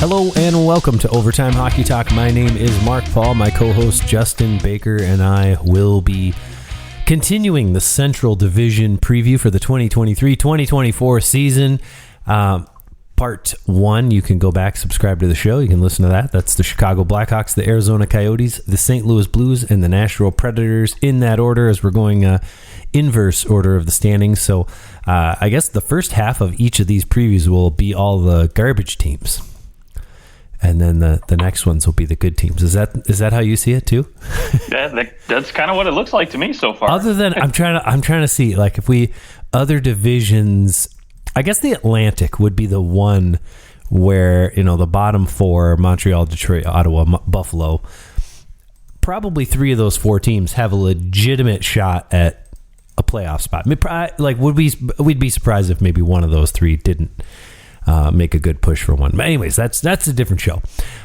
Hello and welcome to Overtime Hockey Talk. My name is Mark Paul. My co-host Justin Baker and I will be continuing the Central Division preview for the 2023-2024 season. Part 1, you can go back, subscribe to the show. You can listen to that. That's the Chicago Blackhawks, the Arizona Coyotes, the St. Louis Blues, and the Nashville Predators in that order as we're going inverse order of the standings. So I guess the first half of each of these previews will be all the garbage teams. And then the next ones will be the good teams. Is that how you see it too? That's kind of what it looks like to me so far. Other than I'm trying to see, like, if we other divisions, I guess the Atlantic would be the one where, you know, the bottom four, Montreal, Detroit, Ottawa, Buffalo, probably 3 of those 4 teams have a legitimate shot at a playoff spot. Like, we'd be surprised if maybe one of those 3 didn't make a good push for one. But anyways, that's a different show.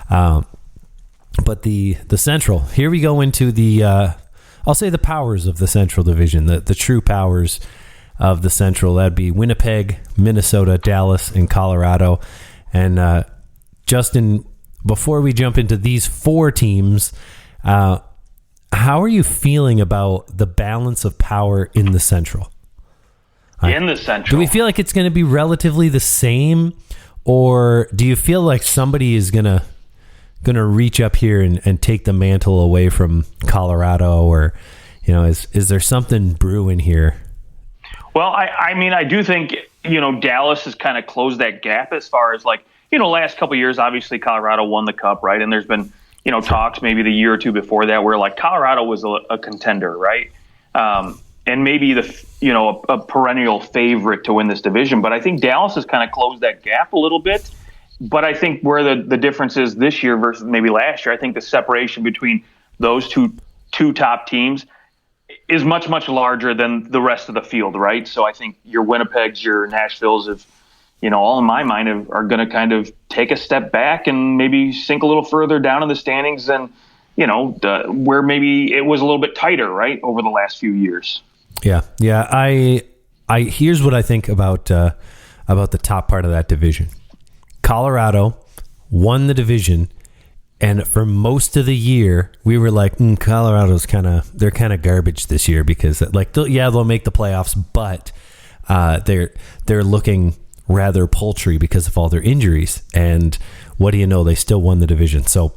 But the Central, here we go into the I'll say the powers of the Central Division, the true powers of the Central. That'd be Winnipeg, Minnesota, Dallas, and Colorado. And Justin, before we jump into these 4 teams, how are you feeling about the balance of power in the Central? In the Central, do we feel like it's going to be relatively the same, or do you feel like somebody is gonna reach up here and take the mantle away from Colorado, or, you know, is there something brewing here? Well, I mean, I do think, you know, Dallas has kind of closed that gap as far as, like, you know, last couple of years, obviously Colorado won the Cup, right? And there's been, you know, talks maybe the year or 2 before that where, like, Colorado was a contender, right? And maybe a perennial favorite to win this division. But I think Dallas has kind of closed that gap a little bit. But I think where the difference is this year versus maybe last year, I think the separation between those two top teams is much, much larger than the rest of the field, right? So I think your Winnipegs, your Nashvilles, all in my mind, are going to kind of take a step back and maybe sink a little further down in the standings than, where maybe it was a little bit tighter, right, over the last few years. Yeah. I here's what I think about the top part of that division. Colorado won the division, and for most of the year, we were like, Colorado's they're kind of garbage this year because, like, they'll make the playoffs, but they're looking rather paltry because of all their injuries. And what do you know? They still won the division. So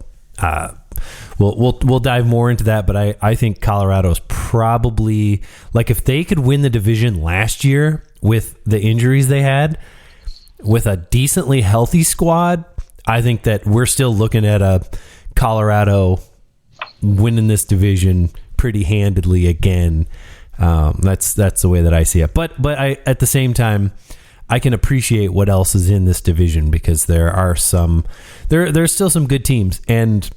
we'll dive more into that. But I think Colorado's probably, like, if they could win the division last year with the injuries they had, with a decently healthy squad, I think that we're still looking at a Colorado winning this division pretty handedly again. That's the way that I see it. But I, at the same time, I can appreciate what else is in this division because there's still some good teams and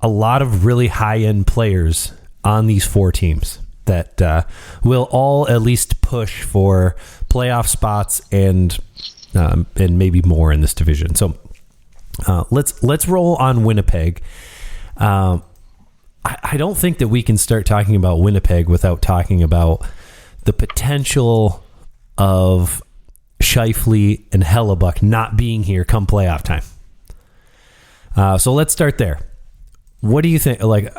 a lot of really high-end players on these 4 teams that will all at least push for playoff spots and maybe more in this division. So let's roll on Winnipeg. I don't think that we can start talking about Winnipeg without talking about the potential of Scheifele and Hellebuck not being here come playoff time. So let's start there. What do you think? Like,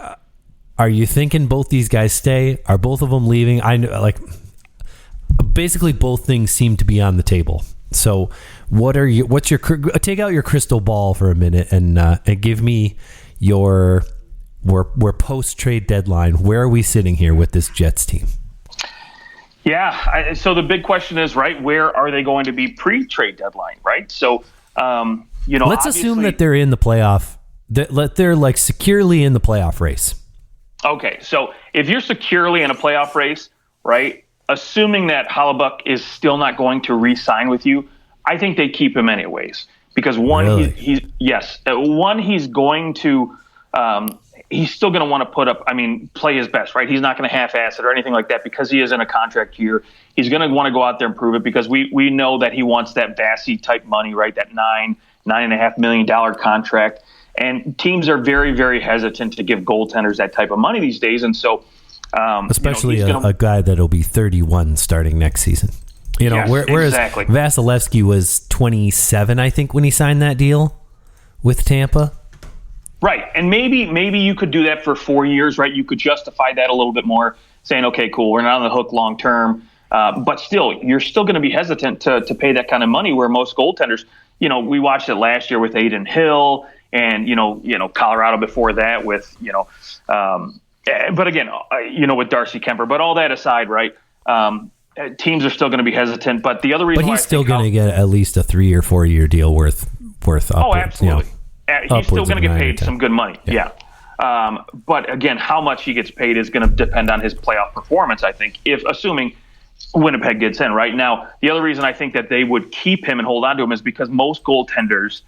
are you thinking both these guys stay? Are both of them leaving? I know, like, basically both things seem to be on the table. So take out your crystal ball for a minute and give me we're post trade deadline. Where are we sitting here with this Jets team? Yeah. So the big question is, right, where are they going to be pre-trade deadline, right? So, let's assume that they're in the playoff, that they're like securely in the playoff race. Okay. So if you're securely in a playoff race, right, assuming that Hellebuck is still not going to re-sign with you, I think they keep him anyways. Because one, he's going to he's still going to want to play his best, right? He's not going to half-ass it or anything like that because he is in a contract year. He's going to want to go out there and prove it because we know that he wants that Bassey type money, right? That $9.5 million contract. And teams are very, very hesitant to give goaltenders that type of money these days. And so, especially a guy that'll be 31 starting next season. Yes, whereas exactly. Vasilevsky was 27, I think, when he signed that deal. with Tampa. Right. And maybe you could do that for 4 years, right? You could justify that a little bit more, saying, okay, cool, we're not on the hook long term. But still, you're still going to be hesitant to pay that kind of money, where most goaltenders, we watched it last year with Aiden Hill and, Colorado before that with, but again, with Darcy Kemper. But all that aside, right, teams are still going to be hesitant. But the other reason But he's still going to get at least a 3 or 4 year deal worth upwards. Oh, absolutely. He's still going to get paid 9 or 10. some good money. Yeah. But again, how much he gets paid is going to depend on his playoff performance, I think, assuming Winnipeg gets in. Right now, the other reason I think that they would keep him and hold on to him is because most goaltenders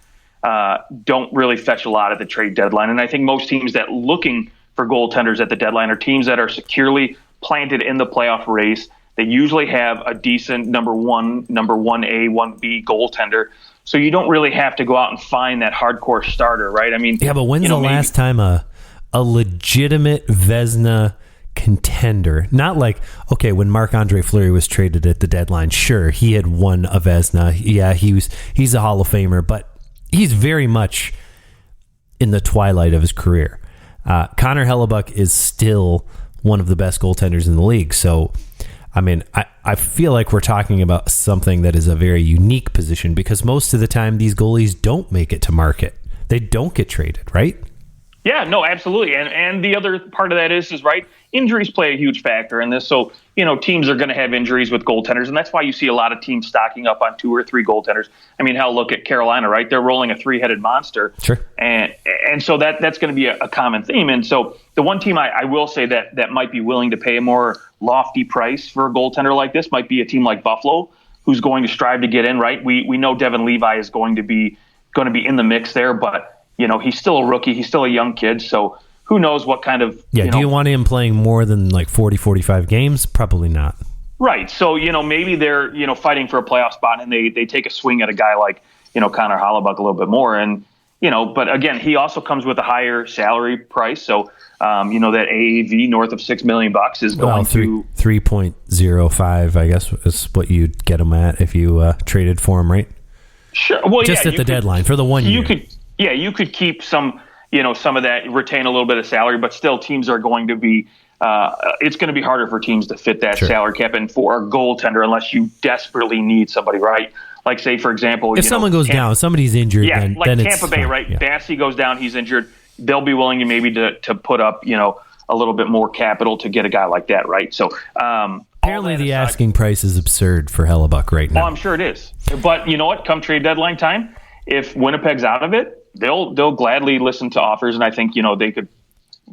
don't really fetch a lot at the trade deadline. And I think most teams that looking for goaltenders at the deadline are teams that are securely planted in the playoff race. They usually have a decent number 1A, 1B goaltender. So you don't really have to go out and find that hardcore starter, right? I mean, yeah, but when's the last time a legitimate Vezina contender, not like, okay, when Marc-Andre Fleury was traded at the deadline, sure, he had won a Vezina. Yeah, he's a Hall of Famer, but he's very much in the twilight of his career. Connor Hellebuyck is still one of the best goaltenders in the league. So, I mean, I feel like we're talking about something that is a very unique position, because most of the time these goalies don't make it to market. They don't get traded, right? Yeah, no, absolutely. And the other part of that is right, injuries play a huge factor in this. So, teams are going to have injuries with goaltenders, and that's why you see a lot of teams stocking up on 2 or 3 goaltenders. I mean, hell, look at Carolina, right? They're rolling a 3-headed monster. Sure. And so that's going to be a common theme. And so the one team I will say that might be willing to pay a more lofty price for a goaltender like this might be a team like Buffalo, who's going to strive to get in, right? We know Devin Levi is going to be in the mix there, but he's still a rookie. He's still a young kid. So who knows what kind of... Yeah, do you want him playing more than like 40, 45 games? Probably not. Right. So, maybe they're, fighting for a playoff spot, and they take a swing at a guy like, Connor Hellebuyck a little bit more. And, but again, he also comes with a higher salary price. So, that AAV north of $6 million is going to... 3.05, I guess, is what you'd get him at if you traded for him, right? Sure. Well, just at the deadline for the 1 year. You could keep some of that, retain a little bit of salary, but still teams are going to be, it's going to be harder for teams to fit that salary cap in for a goaltender unless you desperately need somebody, right? Like, say, for example, if someone goes down, somebody's injured. Yeah, then Tampa it's Bay, right? Yeah. Bassey goes down, he's injured. They'll be willing to maybe to put up, a little bit more capital to get a guy like that, right? So apparently the asking price is absurd for Hellebuyck right now. Oh, I'm sure it is. But you know what? Come trade deadline time, if Winnipeg's out of it, they'll gladly listen to offers, and I think they could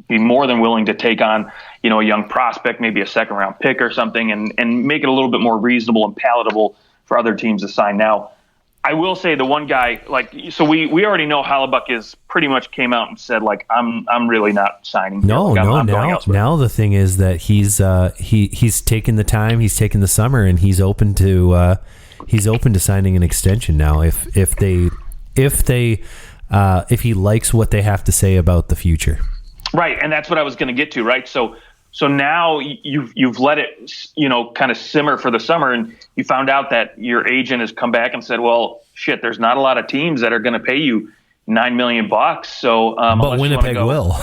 be more than willing to take on a young prospect, maybe a second round pick or something, and make it a little bit more reasonable and palatable for other teams to sign. Now, I will say the one guy, so we already know Hellebuyck is pretty much came out and said, I'm really not signing. No. Now the thing is that he's taken the time, he's taken the summer, and he's open to signing an extension now if he likes what they have to say about the future. Right, and that's what I was going to get to, right? So now you've let it, kind of simmer for the summer, and you found out that your agent has come back and said, well, shit, there's not a lot of teams that are going to pay you $9 million. So, but Winnipeg will.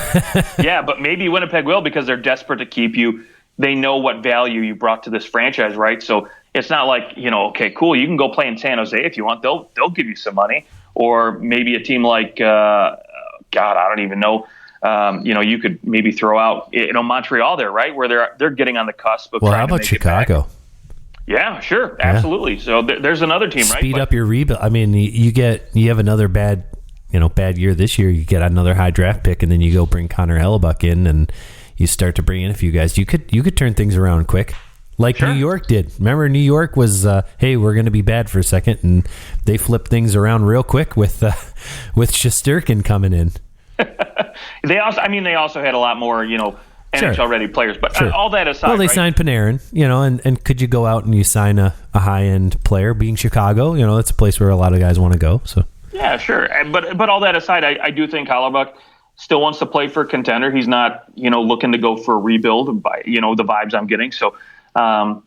Yeah, but maybe Winnipeg will, because they're desperate to keep you. They know what value you brought to this franchise, right? So it's not like, okay, cool, you can go play in San Jose if you want. They'll give you some money. Or maybe a team like, I don't even know. You could maybe throw out, Montreal there, right, where they're getting on the cusp of. Well, trying how about to make Chicago? Yeah, sure, absolutely. So there's another team, right? Speed up your rebuild. I mean, you have another bad year this year. You get another high draft pick, and then you go bring Connor Hellebuyck in, and you start to bring in a few guys. You could turn things around quick. Like sure. New York did. Remember, New York was, hey, we're going to be bad for a second, and they flipped things around real quick with Shesterkin coming in. They also had a lot more, NHL ready players. But all that aside, well, they signed Panarin, and could you go out and you sign a high end player? Being Chicago, that's a place where a lot of guys want to go. So yeah, sure. But all that aside, I do think Hellebuyck still wants to play for a contender. He's not, looking to go for a rebuild by, the vibes I'm getting. So. So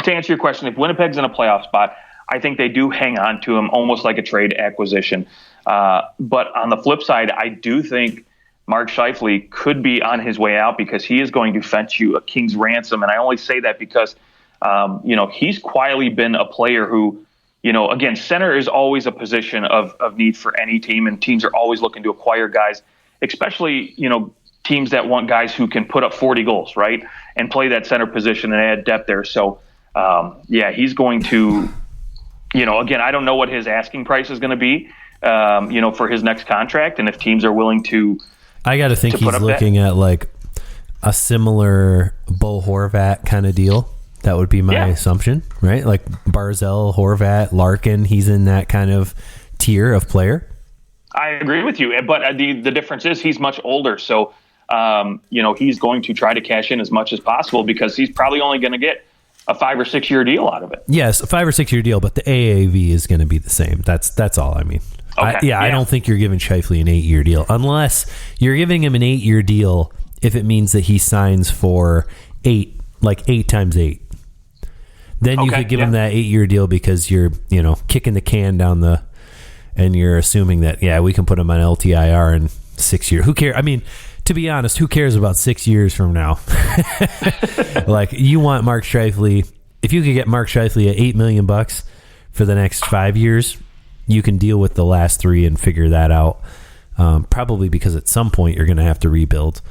to answer your question, if Winnipeg's in a playoff spot, I think they do hang on to him almost like a trade acquisition. But on the flip side, I do think Mark Scheifele could be on his way out because he is going to fetch you a king's ransom. And I only say that because, he's quietly been a player who, again, center is always a position of need for any team, and teams are always looking to acquire guys, especially, teams that want guys who can put up 40 goals, right, and play that center position and add depth there. So, he's going to, again, I don't know what his asking price is going to be, for his next contract, and if teams are willing to. I got to think he's looking at like a similar Bo Horvat kind of deal. That would be my assumption, right? Like Barzal, Horvat, Larkin, he's in that kind of tier of player. I agree with you, but the difference is he's much older, so he's going to try to cash in as much as possible because he's probably only going to get a 5 or 6 year deal out of it. Yes, a 5 or 6 year deal, but the AAV is going to be the same. That's all I mean. Okay. I don't think you're giving Scheifele an 8 year deal unless you're giving him an 8 year deal if it means that he signs for 8 times 8. Then you could give him that 8 year deal because you're, kicking the can down and you're assuming that, we can put him on LTIR in 6 years. Who cares? I mean, to be honest, who cares about 6 years from now? Like, you want Mark Scheifele. If you could get Mark Scheifele at $8 million for the next 5 years, you can deal with the last 3 and figure that out. Probably because at some point you're going to have to rebuild,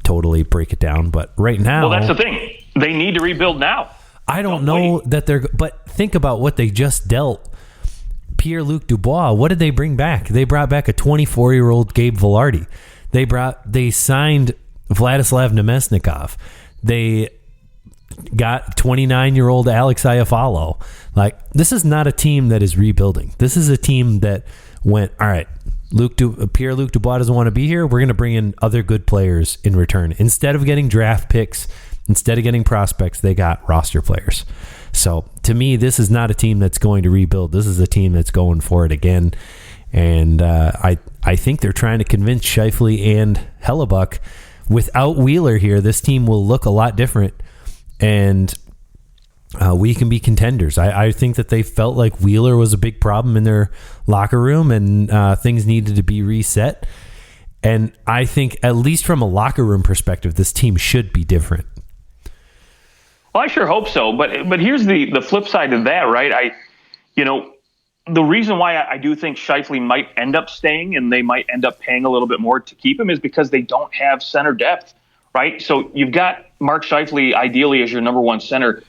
totally break it down. But right now, well, that's the thing. They need to rebuild now. I don't know that but think about what they just dealt. Pierre-Luc Dubois, what did they bring back? They brought back a 24-year-old Gabe Vilardi. They signed Vladislav Nemesnikov. They got 29-year-old Alex Iafallo. Like, this is not a team that is rebuilding. This is a team that went, all right, Pierre-Luc Dubois doesn't want to be here. We're going to bring in other good players in return. Instead of getting draft picks, instead of getting prospects, they got roster players. So, to me, this is not a team that's going to rebuild. This is a team that's going for it again. And I think they're trying to convince Scheifele and Hellebuck, without Wheeler here, this team will look a lot different. And we can be contenders. I think that they felt like Wheeler was a big problem in their locker room and things needed to be reset. And I think, at least from a locker room perspective, this team should be different. Well, I sure hope so. But here's the flip side of that, right? The reason why I do think Scheifele might end up staying and they might end up paying a little bit more to keep him is because they don't have center depth, right? So you've got Mark Scheifele ideally as your number one center.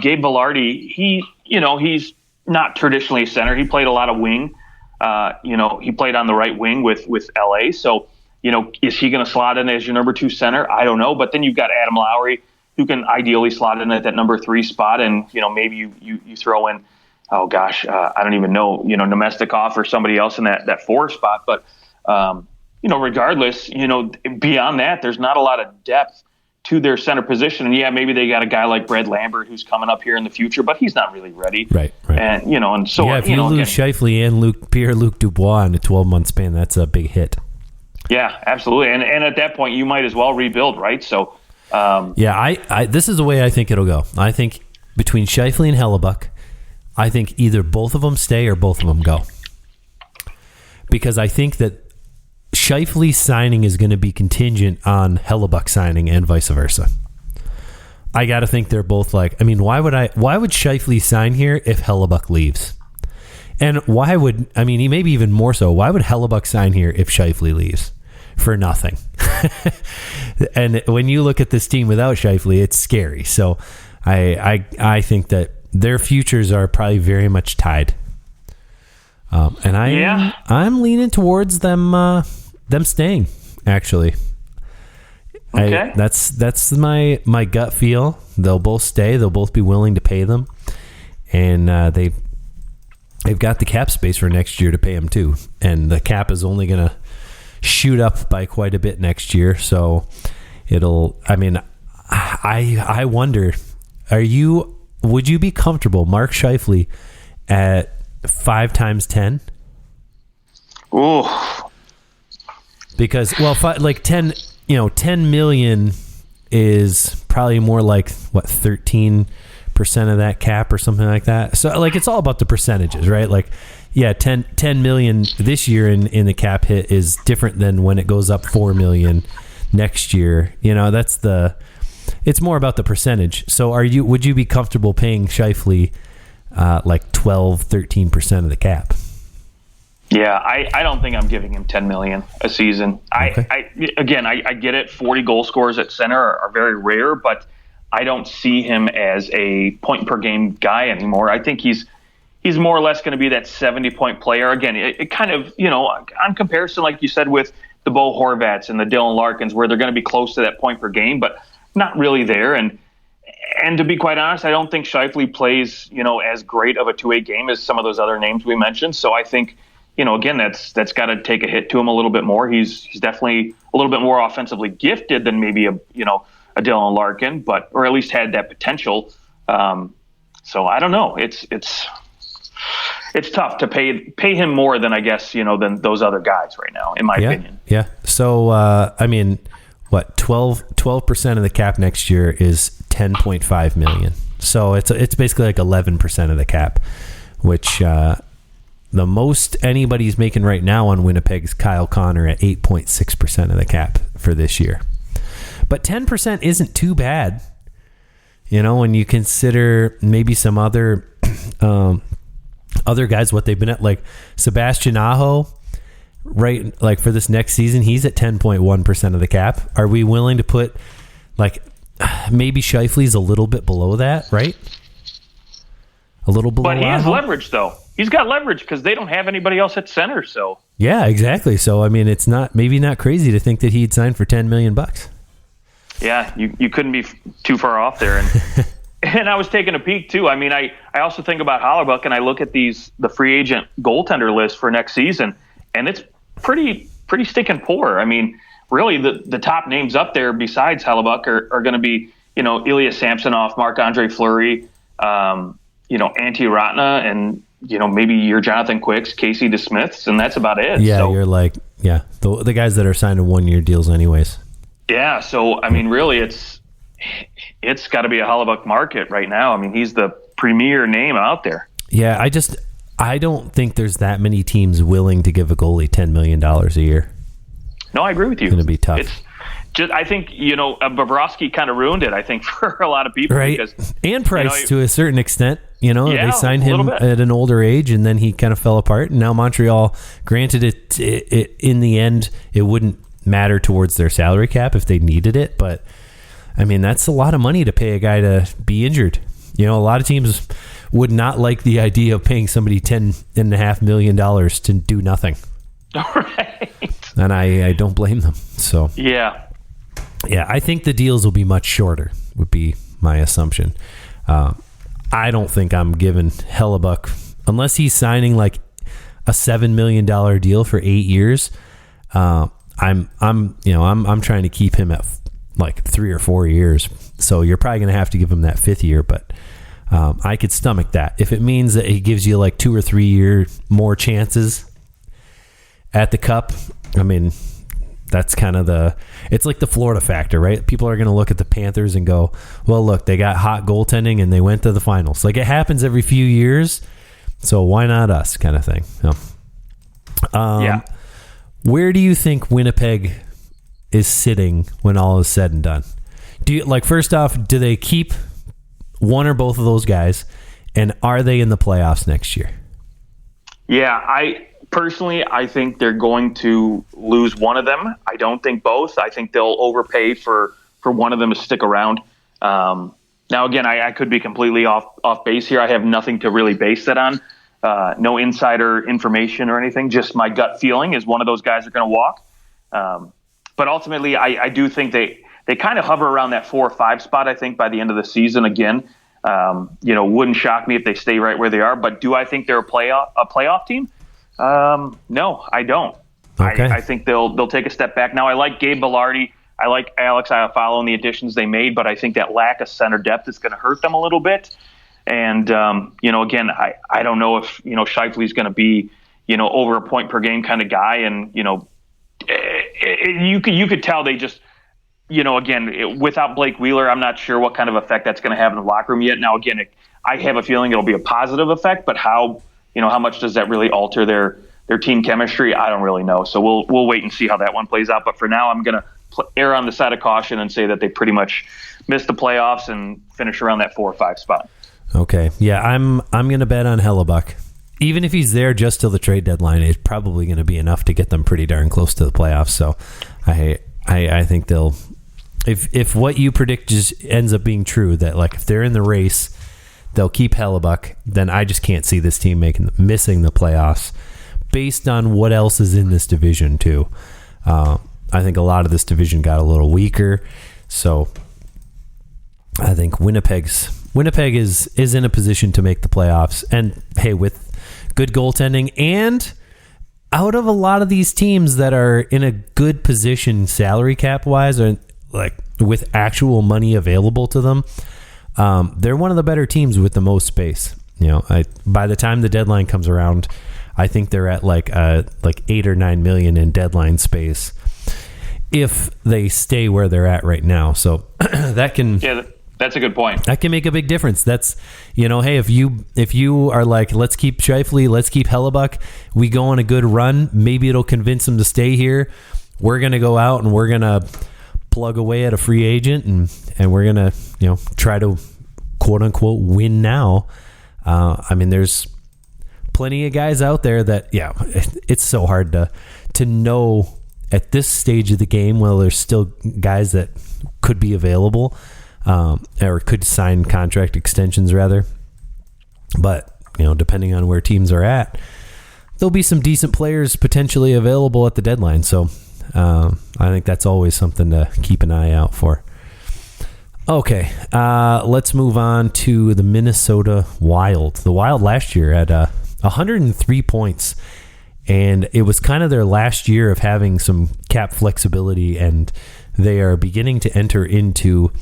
Gabe Vilardi, he's not traditionally a center. He played a lot of wing. He played on the right wing with LA. So, is he going to slot in as your number 2 center? I don't know. But then you've got Adam Lowry, who can ideally slot in at that number 3 spot. And, maybe you throw in, I don't even know, Nemestikov or somebody else in that 4 spot. But, regardless, beyond that, there's not a lot of depth to their center position. And maybe they got a guy like Brad Lambert who's coming up here in the future, but he's not really ready. Right. And, and so, if you lose Scheifele and Pierre-Luc Dubois in a 12-month span, that's a big hit. Yeah, absolutely. And at that point, you might as well rebuild, right? So, this is the way I think it'll go. I think between Scheifele and Hellebuck, I think either both of them stay or both of them go. Because I think that Scheifele's signing is going to be contingent on Hellebuck signing and vice versa. I got to think they're both like, why would Scheifele sign here if Hellebuck leaves? And maybe even more so, why would Hellebuck sign here if Scheifele leaves? For nothing. And when you look at this team without Scheifele, it's scary. So I think that their futures are probably very much tied. And I'm leaning towards them staying, actually. Okay. That's my gut feel. They'll both stay. They'll both be willing to pay them. And they've got the cap space for next year to pay them too. And the cap is only going to shoot up by quite a bit next year. So I wonder, would you be comfortable, Mark Scheifele, at 5 times 10? Oh, because 10 million is probably more like 13 of that cap or something like that. So like it's all about the percentages, right? Like, yeah, 10 million this year in the cap hit is different than when it goes up 4 million next year. You know, it's more about the percentage. So would you be comfortable paying Scheifele like 13% of the cap? Yeah, I don't think I'm giving him $10 million a season. Okay. I get it. 40 goal scorers at center are very rare, but I don't see him as a point per game guy anymore. I think he's more or less going to be that 70-point player. Again, it kind of, you know, on comparison, like you said, with the Bo Horvats and the Dylan Larkins, where they're going to be close to that point per game, but not really there. And to be quite honest, I don't think Scheifele plays, you know, as great of a 2-way game as some of those other names we mentioned. So I think, you know, again, that's got to take a hit to him a little bit more. He's definitely a little bit more offensively gifted than maybe a Dylan Larkin, or at least had that potential. So I don't know. It's tough to pay him more than, I guess, you know, than those other guys right now, in my opinion. Yeah. So I mean, what 12% of the cap next year is $10.5 million. So it's basically like 11% of the cap, which the most anybody's making right now on Winnipeg is Kyle Connor at 8.6% of the cap for this year. But 10% isn't too bad, you know, when you consider maybe some other guys, what they've been at, like Sebastian Aho, right? Like for this next season, he's at 10.1% of the cap. Are we willing to put like maybe Scheifele's a little bit below that, right? A little below. But he has leverage, though. He's got leverage because they don't have anybody else at center. So yeah, exactly. So I mean, it's maybe not crazy to think that he'd sign for $10 million. Yeah, you couldn't be too far off there. And and I was taking a peek too. I mean, I also think about Hellebuyck, and I look at the free agent goaltender list for next season, and it's pretty stinking poor. I mean, really the top names up there besides Hellebuyck are going to be, you know, Ilya Samsonov, Marc-Andre Fleury, you know, Antti Raanta, and, you know, maybe your Jonathan Quicks, Casey DeSmiths, and that's about it. Yeah, so, you're like, yeah, the guys that are signing 1-year deals anyways. Yeah, so, I mean, really, it's got to be a Hellebuyck market right now. I mean, he's the premier name out there. Yeah, I don't think there's that many teams willing to give a goalie $10 million a year. No, I agree with you. It's going to be tough. It's just, I think, you know, Bobrovsky kind of ruined it, I think, for a lot of people. Right. Because, and Price, you know, to a certain extent. You know, yeah, they signed him at an older age, and then he kind of fell apart. And now Montreal, granted, it in the end, it wouldn't matter towards their salary cap if they needed it. But, I mean, that's a lot of money to pay a guy to be injured. You know, a lot of teams would not like the idea of paying somebody $10.5 million to do nothing. Right. And I don't blame them. So yeah, I think the deals will be much shorter, would be my assumption. I don't think I'm giving Hellebuyck, unless he's signing like a $7 million deal for 8 years. I'm trying to keep him at like 3 or 4 years. So you're probably going to have to give him that 5th year, but I could stomach that. If it means that he gives you like 2 or 3 year more chances at the Cup, I mean, that's kind of it's like the Florida factor, right? People are going to look at the Panthers and go, well, look, they got hot goaltending and they went to the finals. Like, it happens every few years, so why not us, kind of thing. Yeah. Where do you think Winnipeg is sitting when all is said and done? First off, do they keep one or both of those guys, and are they in the playoffs next year? Yeah, I think they're going to lose one of them. I don't think both. I think they'll overpay for one of them to stick around. Now, again, I could be completely off base here. I have nothing to really base that on. No insider information or anything. Just my gut feeling is one of those guys are going to walk. But ultimately, I do think they kind of hover around that 4 or 5 spot, I think, by the end of the season again. Wouldn't shock me if they stay right where they are. But do I think they're a playoff team? No, I don't. Okay. I think they'll take a step back. Now, I like Gabe Velarde. I like Alex Iafallo and the additions they made, but I think that lack of center depth is going to hurt them a little bit. And, again, I don't know if, Scheifele's going to be, over a point per game kind of guy. And, you could tell they just, again, without Blake Wheeler, I'm not sure what kind of effect that's going to have in the locker room yet. Now, again, I have a feeling it'll be a positive effect, but how much does that really alter their team chemistry? I don't really know. So we'll wait and see how that one plays out. But for now, I'm going to err on the side of caution and say that they pretty much missed the playoffs and finish around that 4 or 5 spot. Okay. Yeah, I'm going to bet on Hellebuck. Even if he's there just till the trade deadline, it's probably going to be enough to get them pretty darn close to the playoffs. So I think they'll, if what you predict just ends up being true, that like if they're in the race, they'll keep Hellebuck, then I just can't see this team missing the playoffs based on what else is in this division too. I think a lot of this division got a little weaker. So I think Winnipeg is in a position to make the playoffs. And hey, with good goaltending and out of a lot of these teams that are in a good position salary cap wise, or like with actual money available to them, they're one of the better teams with the most space. By the time the deadline comes around, I think they're at like 8 or 9 million in deadline space if they stay where they're at right now. So that can. Yeah, that's a good point. That can make a big difference. That's, hey, if you are like, let's keep Scheifele, let's keep Hellebuck, we go on a good run, maybe it'll convince them to stay here. We're going to go out and we're going to plug away at a free agent and we're going to, try to quote unquote win now. There's plenty of guys out there that, it's so hard to know at this stage of the game, while there's still guys that could be available. Or could sign contract extensions rather. But, depending on where teams are at, there'll be some decent players potentially available at the deadline. So I think that's always something to keep an eye out for. Okay, let's move on to the Minnesota Wild. The Wild last year had 103 points, and it was kind of their last year of having some cap flexibility, and they are beginning to enter into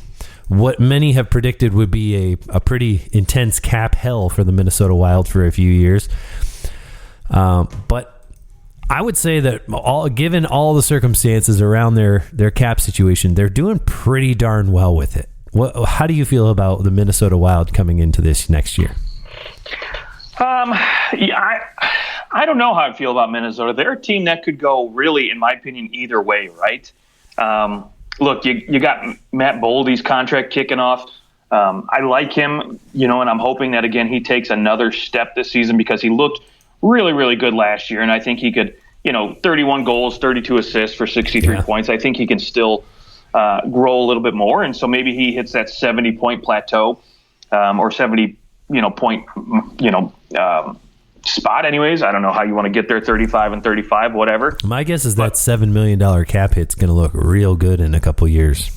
what many have predicted would be a pretty intense cap hell for the Minnesota Wild for a few years. But I would say that given all the circumstances around their cap situation, they're doing pretty darn well with it. How do you feel about the Minnesota Wild coming into this next year? I don't know how I feel about Minnesota. They're a team that could go really, in my opinion, either way, right? Look, you got Matt Boldy's contract kicking off. I like him, and I'm hoping that, again, he takes another step this season because he looked really, really good last year. And I think he could, 31 goals, 32 assists for 63 points. I think he can still grow a little bit more. And so maybe he hits that 70-point plateau or 70, point, spot anyways. I don't know how you want to get there, 35 and 35, whatever. My guess is that $7 million cap hit's going to look real good in a couple years.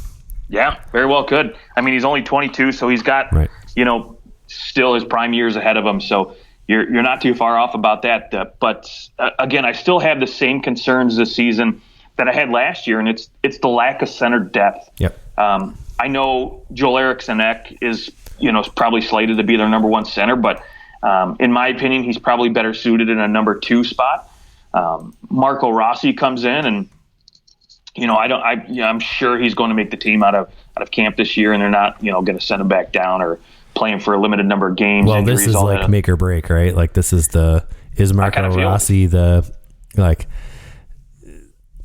Yeah, very well could. He's only 22, so he's got, still his prime years ahead of him. So you're not too far off about that. But again, I still have the same concerns this season that I had last year, and it's the lack of center depth. Yep. I know Joel Eriksson Ek is, probably slated to be their number one center, but in my opinion, he's probably better suited in a number 2 spot. Marco Rossi comes in, and I'm sure he's going to make the team out of camp this year, and they're not going to send him back down or playing for a limited number of games. Well, this is like make or break, right? Like this is Marco Rossi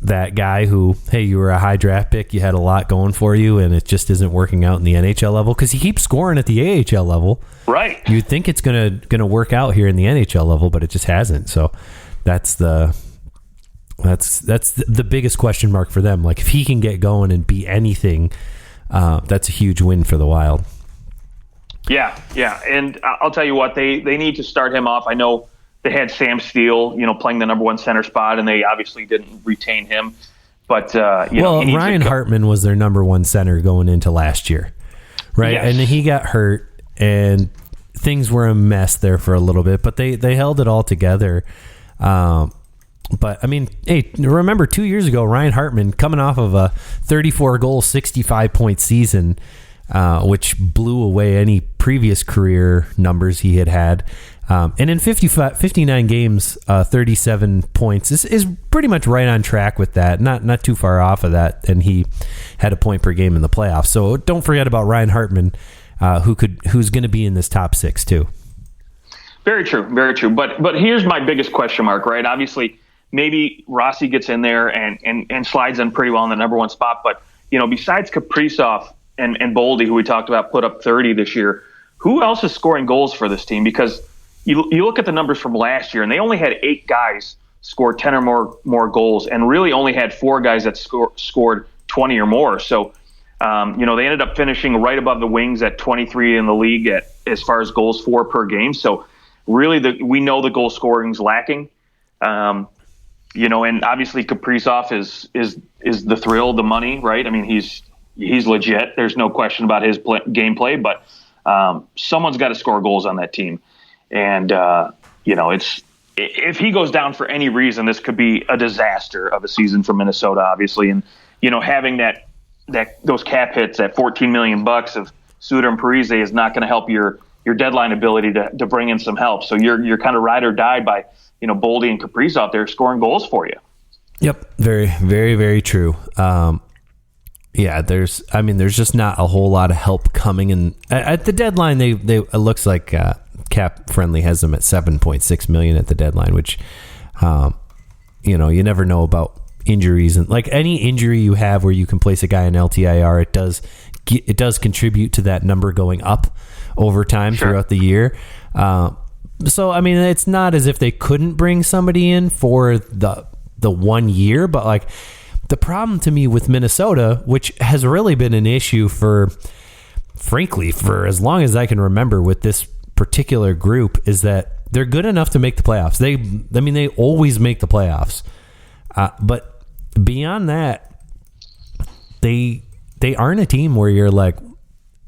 that guy who, hey, you were a high draft pick, you had a lot going for you, and it just isn't working out in the NHL level because he keeps scoring at the AHL level. Right. You'd think it's gonna work out here in the NHL level, but it just hasn't. So that's the biggest question mark for them. Like if he can get going and be anything, that's a huge win for the Wild. Yeah, and I'll tell you what, they need to start him off. I know they had Sam Steele, playing the number 1 center spot, and they obviously didn't retain him. But Ryan Hartman was their number 1 center going into last year, right? Yes. And he got hurt, and things were a mess there for a little bit. But they held it all together. But hey, remember 2 years ago, Ryan Hartman coming off of a 34-goal, 65-point season, which blew away any previous career numbers he had. And in 59 games, 37 points is pretty much right on track with that. Not too far off of that. And he had a point per game in the playoffs. So don't forget about Ryan Hartman, who's going to be in this top 6 too. Very true, very true. But here's my biggest question mark, right? Obviously, maybe Rossi gets in there and slides in pretty well in the number 1 spot. But, besides Kaprizov and Boldy, who we talked about, put up 30 this year, who else is scoring goals for this team? Because you look at the numbers from last year, and they only had 8 guys score 10 or more goals, and really only had 4 guys that scored 20 or more. So, they ended up finishing right above the Wings at 23 in the league as far as goals for per game. So, really, we know the goal scoring's lacking. And obviously Kaprizov is the thrill, the money, right? I mean, he's legit. There's no question about his gameplay, but someone's got to score goals on that team. And, if he goes down for any reason, this could be a disaster of a season for Minnesota, obviously. And, having those cap hits at $14 million of Suter and Parise is not going to help your deadline ability to bring in some help. So you're kind of ride or die by, Boldy and Kaprizov there scoring goals for you. Yep. Very, very, very true. There's just not a whole lot of help coming in at the deadline. It looks like Cap Friendly has them at $7.6 million at the deadline, which, you never know about injuries, and like any injury you have where you can place a guy in LTIR, it does contribute to that number going up over time throughout the year. So, it's not as if they couldn't bring somebody in for the 1 year, but like the problem to me with Minnesota, which has really been an issue frankly, for as long as I can remember with this particular group, is that they're good enough to make the playoffs. They always make the playoffs. But beyond that, they aren't a team where you're like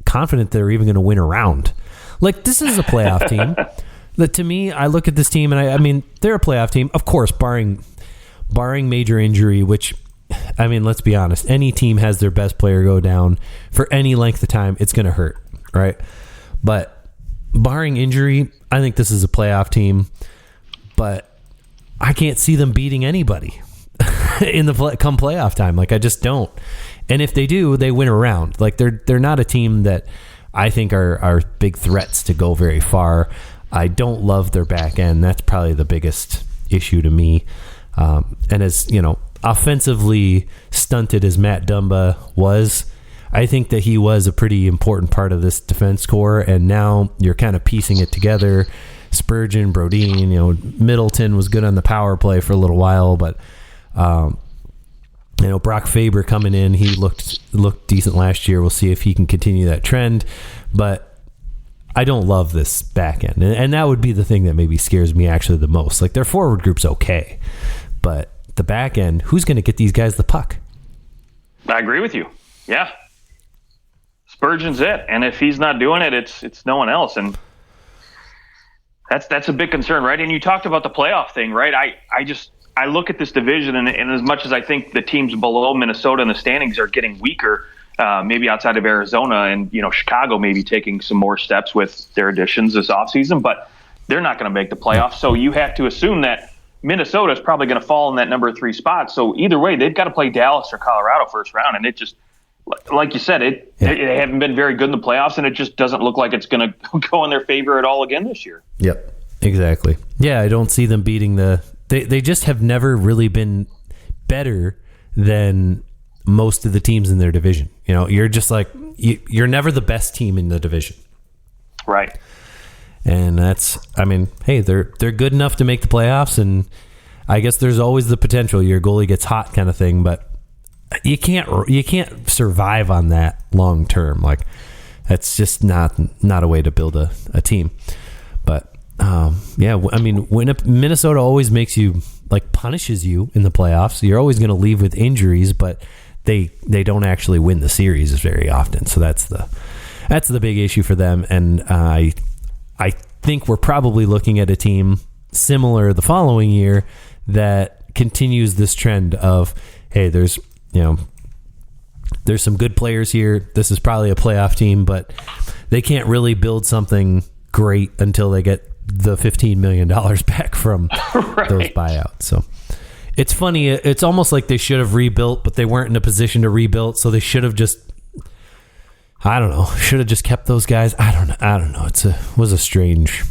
confident they're even going to win a round. Like, this is a playoff team. That to me, I look at this team and they're a playoff team, of course, barring major injury, which, let's be honest, any team has their best player go down for any length of time, it's going to hurt, right? But barring injury, I think this is a playoff team, but I can't see them beating anybody in come playoff time. Like, I just don't. And if they do, they win a round. Like, they're not a team that I think are big threats to go very far. I don't love their back end. That's probably the biggest issue to me. And as, offensively stunted as Matt Dumba was, I think that he was a pretty important part of this defense core. And now you're kind of piecing it together. Spurgeon, Brodin, Middleton was good on the power play for a little while, but Brock Faber coming in, he looked decent last year. We'll see if he can continue that trend, but I don't love this back end, and that would be the thing that maybe scares me actually the most. Like, their forward group's okay, but the back end, who's going to get these guys the puck? I agree with you. Yeah, Spurgeon's it, and if he's not doing it, it's no one else, and that's a big concern, right? And you talked about the playoff thing, right? I look at this division, and as much as I think the teams below Minnesota in the standings are getting weaker, maybe outside of Arizona and, Chicago maybe taking some more steps with their additions this offseason, but they're not going to make the playoffs. So you have to assume that Minnesota is probably going to fall in that number 3 spot. So either way, they've got to play Dallas or Colorado first round. And it just, like you said, they haven't been very good in the playoffs, and it just doesn't look like it's going to go in their favor at all again this year. Yep, exactly. Yeah, I don't see them beating they just have never really been better than most of the teams in their division. You're just like, you're never the best team in the division. Right. And that's, hey, they're good enough to make the playoffs, and I guess there's always the potential your goalie gets hot kind of thing, but you can't survive on that long term. Like, that's just not a way to build a team. But when Minnesota always makes you, like, punishes you in the playoffs, you're always going to leave with injuries, but they don't actually win the series very often. So that's the big issue for them. And I think we're probably looking at a team similar the following year that continues this trend of, hey, there's some good players here. This is probably a playoff team, but they can't really build something great until they get the $15 million back from those buyouts. So it's funny. It's almost like they should have rebuilt, but they weren't in a position to rebuild. So they should have just, I don't know, should have just kept those guys. I don't know. It was a strange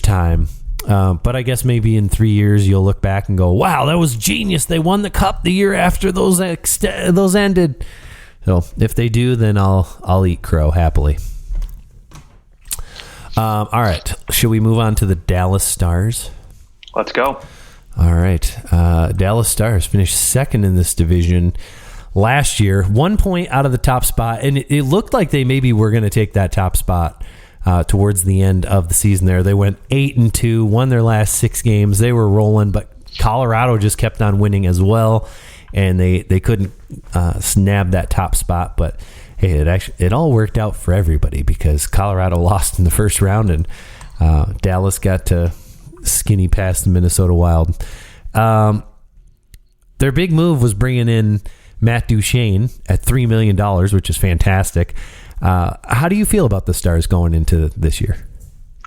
time. But I guess maybe in 3 years you'll look back and go, wow, that was genius. They won the cup the year after those ended. So if they do, then I'll eat crow happily. All right. Should we move on to the Dallas Stars? Let's go. All right. Dallas Stars finished second in this division last year, 1 point out of the top spot. And it looked like they maybe were going to take that top spot towards the end of the season there. They went 8-2, won their last 6 games. They were rolling, but Colorado just kept on winning as well. And they couldn't snab that top spot. But hey, it all worked out for everybody because Colorado lost in the first round and Dallas got to skinny past the Minnesota Wild. Their big move was bringing in Matt Duchene at $3 million, which is fantastic. How do you feel about the Stars going into this year?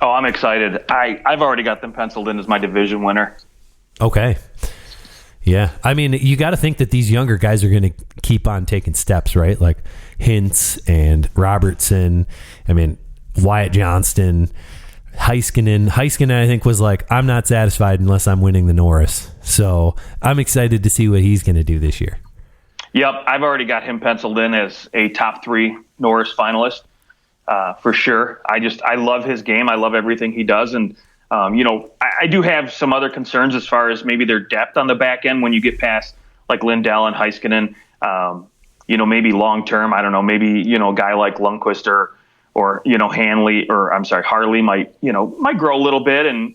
Oh, I'm excited. I've already got them penciled in as my division winner. Okay. Yeah. I mean, you got to think that these younger guys are going to keep on taking steps, right? Like Hintz and Robertson. I mean, Wyatt Johnston, Heiskanen, I think, was like, I'm not satisfied unless I'm winning the Norris. So I'm excited to see what he's going to do this year. Yep, I've already got him penciled in as a top 3 Norris finalist for sure. I love his game. I love everything he does. And, I do have some other concerns as far as maybe their depth on the back end when you get past like Lindell and Heiskanen. Maybe long term, I don't know, maybe, a guy like Lundqvist or Harley might grow a little bit and,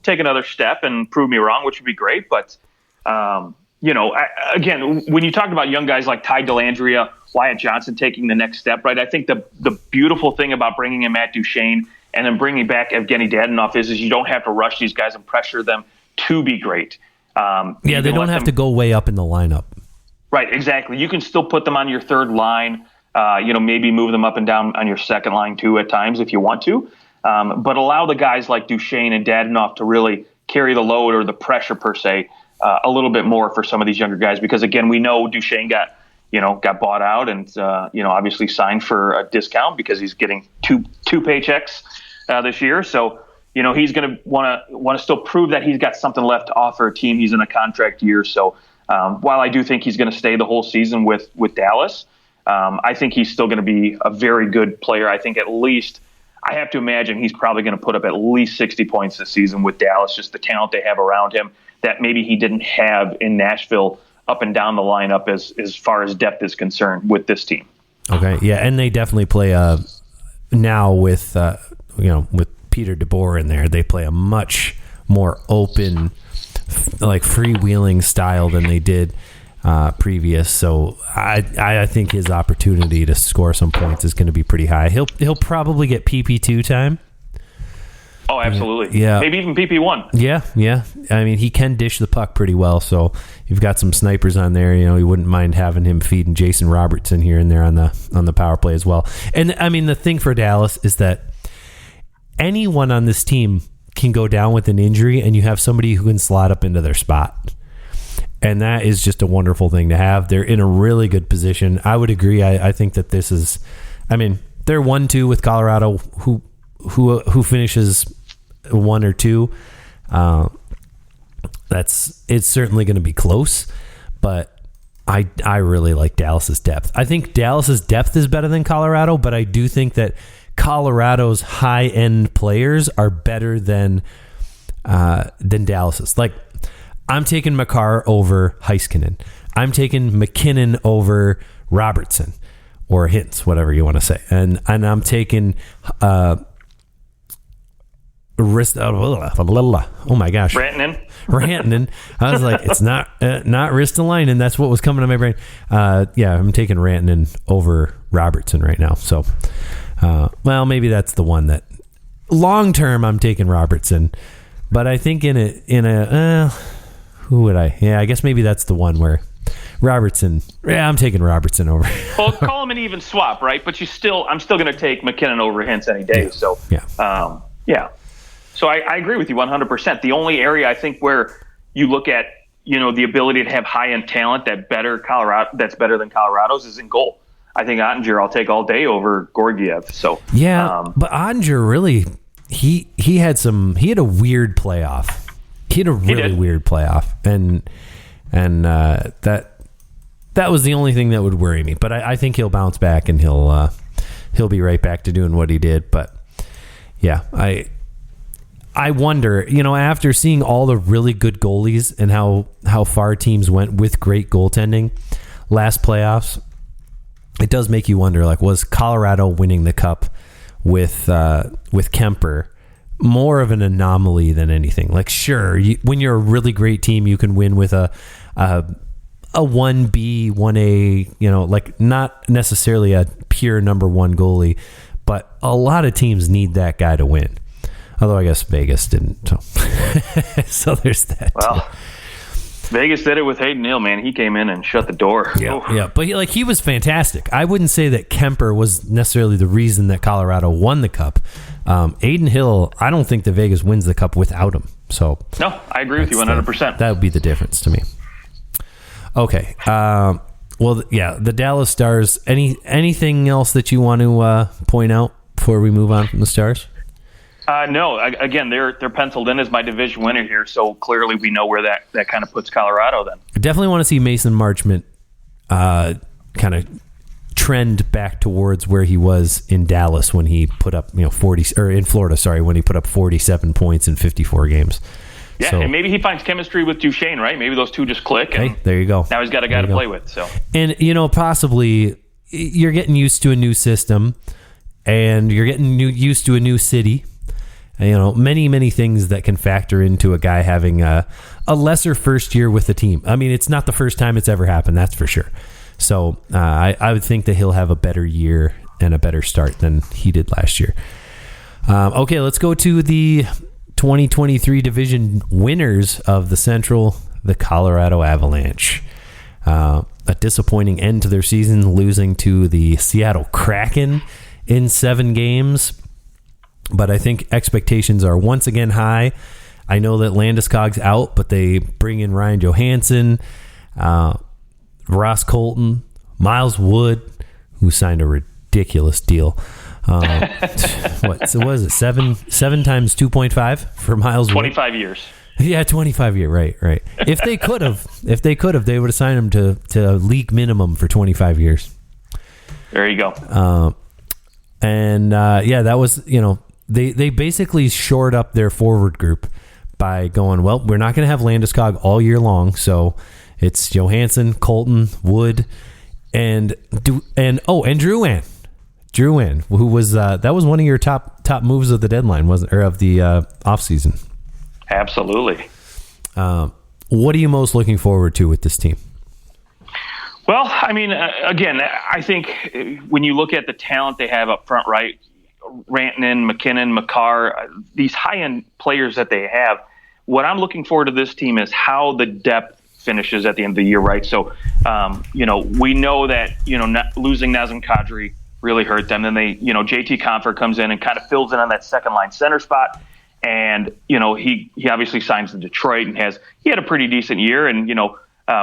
take another step and prove me wrong, which would be great. But, again, when you talk about young guys like Ty Dellandrea, Wyatt Johnson taking the next step, right? I think the beautiful thing about bringing in Matt Duchene and then bringing back Evgeny Dadonov is you don't have to rush these guys and pressure them to be great. They don't have to go way up in the lineup. Right, exactly. You can still put them on your third line, maybe move them up and down on your second line too at times if you want to. But allow the guys like Duchene and Dadonov to really carry the load or the pressure per se a little bit more for some of these younger guys. Because again, we know Duchene got bought out and, obviously signed for a discount because he's getting two paychecks this year. So, he's going to want to still prove that he's got something left to offer a team. He's in a contract year. So while I do think he's going to stay the whole season with Dallas, I think he's still going to be a very good player. I think at least I have to imagine he's probably going to put up at least 60 points this season with Dallas, just the talent they have around him that maybe he didn't have in Nashville up and down the lineup as far as depth is concerned with this team. Okay, yeah, and they definitely play now with Peter DeBoer in there. They play a much more open, like freewheeling style than they did previous. So I think his opportunity to score some points is going to be pretty high. He'll probably get PP2 time. Oh, absolutely. Yeah. Maybe even PP1. Yeah. I mean, he can dish the puck pretty well, so you've got some snipers on there. You wouldn't mind having him feeding Jason Robertson here and there on the power play as well. And I mean, the thing for Dallas is that anyone on this team can go down with an injury and you have somebody who can slot up into their spot. And that is just a wonderful thing to have. They're in a really good position. I would agree. I think that this is, I mean, they're 1-2 with Colorado, who finishes 1 or 2. It's certainly going to be close, but I really like Dallas's depth. I think Dallas's depth is better than Colorado, but I do think that Colorado's high-end players are better than Dallas's. Like, I'm taking Makar over Heiskanen. I'm taking McKinnon over Robertson or Hintz, whatever you want to say. And I'm taking oh my gosh, Rantanen. I was like, it's not Ristolainen. That's what was coming to my brain. I'm taking Rantanen over Robertson right now. So, maybe that's the one that long term I'm taking Robertson, but I think who would I? Yeah, I guess maybe that's the one where Robertson. Yeah, I'm taking Robertson over. Well, call him an even swap, right? But I'm still going to take McKinnon over Hintz any day. Yeah. So, yeah. So I agree with you 100%. The only area I think where you look at, the ability to have high-end talent that's better than Colorado's is in goal. I think Ottinger I'll take all day over Georgiev. So but Ottinger really he had a weird playoff. He had a really weird playoff, and that was the only thing that would worry me. But I think he'll bounce back and he'll be right back to doing what he did. But yeah, I wonder, after seeing all the really good goalies and how far teams went with great goaltending last playoffs, it does make you wonder, like, was Colorado winning the cup with Kemper more of an anomaly than anything? Like, sure, when you're a really great team, you can win with a 1B, 1A, like not necessarily a pure number one goalie, but a lot of teams need that guy to win. Although I guess Vegas didn't. So there's that. Well, Vegas did it with Hayden Hill, man. He came in and shut the door. Yeah. But he was fantastic. I wouldn't say that Kemper was necessarily the reason that Colorado won the cup. Hayden Hill, I don't think that Vegas wins the cup without him. So no, I agree with you 100%. That would be the difference to me. Okay. The Dallas Stars. Anything else that you want to point out before we move on from the Stars? No. Again, they're penciled in as my division winner here, so clearly we know where that kind of puts Colorado then. I definitely want to see Mason Marchment kind of trend back towards where he was in Dallas when he put up 40, or in Florida, sorry, when he put up 47 points in 54 games. Yeah, so, and maybe he finds chemistry with Duchesne, right? Maybe those two just click. And hey, there you go. Now he's got a guy to play with. So, and possibly you're getting used to a new system, and you're getting used to a new city. Many things that can factor into a guy having a lesser first year with the team. I mean, it's not the first time it's ever happened, that's for sure. So I would think that he'll have a better year and a better start than he did last year. Okay, let's go to the 2023 division winners of the Central, the Colorado Avalanche. A disappointing end to their season, losing to the Seattle Kraken in 7 games. But I think expectations are once again high. I know that Landeskog's out, but they bring in Ryan Johansson, Ross Colton, Miles Wood, who signed a ridiculous deal. What was it? 7 times 2.5 for Miles Wood? 25 years. Yeah, 25 year. Right. If they could have, they would have signed him to league minimum for 25 years. There you go. That was, they basically shored up their forward group by going, well, we're not going to have Landeskog all year long, so it's Johansson, Colton, Wood, and Drouin. Drouin, who was that was one of your top moves of the deadline, wasn't, or of the offseason? Absolutely. What are you most looking forward to with this team? Well, I mean, again, I think when you look at the talent they have up front, right, Rantanen, McKinnon, Makar, these high-end players that they have, what I'm looking forward to this team is how the depth finishes at the end of the year, right? So, we know that, losing Nazem Kadri really hurt them. Then they, JT Compher comes in and kind of fills in on that second-line center spot. And, he obviously signs in Detroit and he had a pretty decent year. And,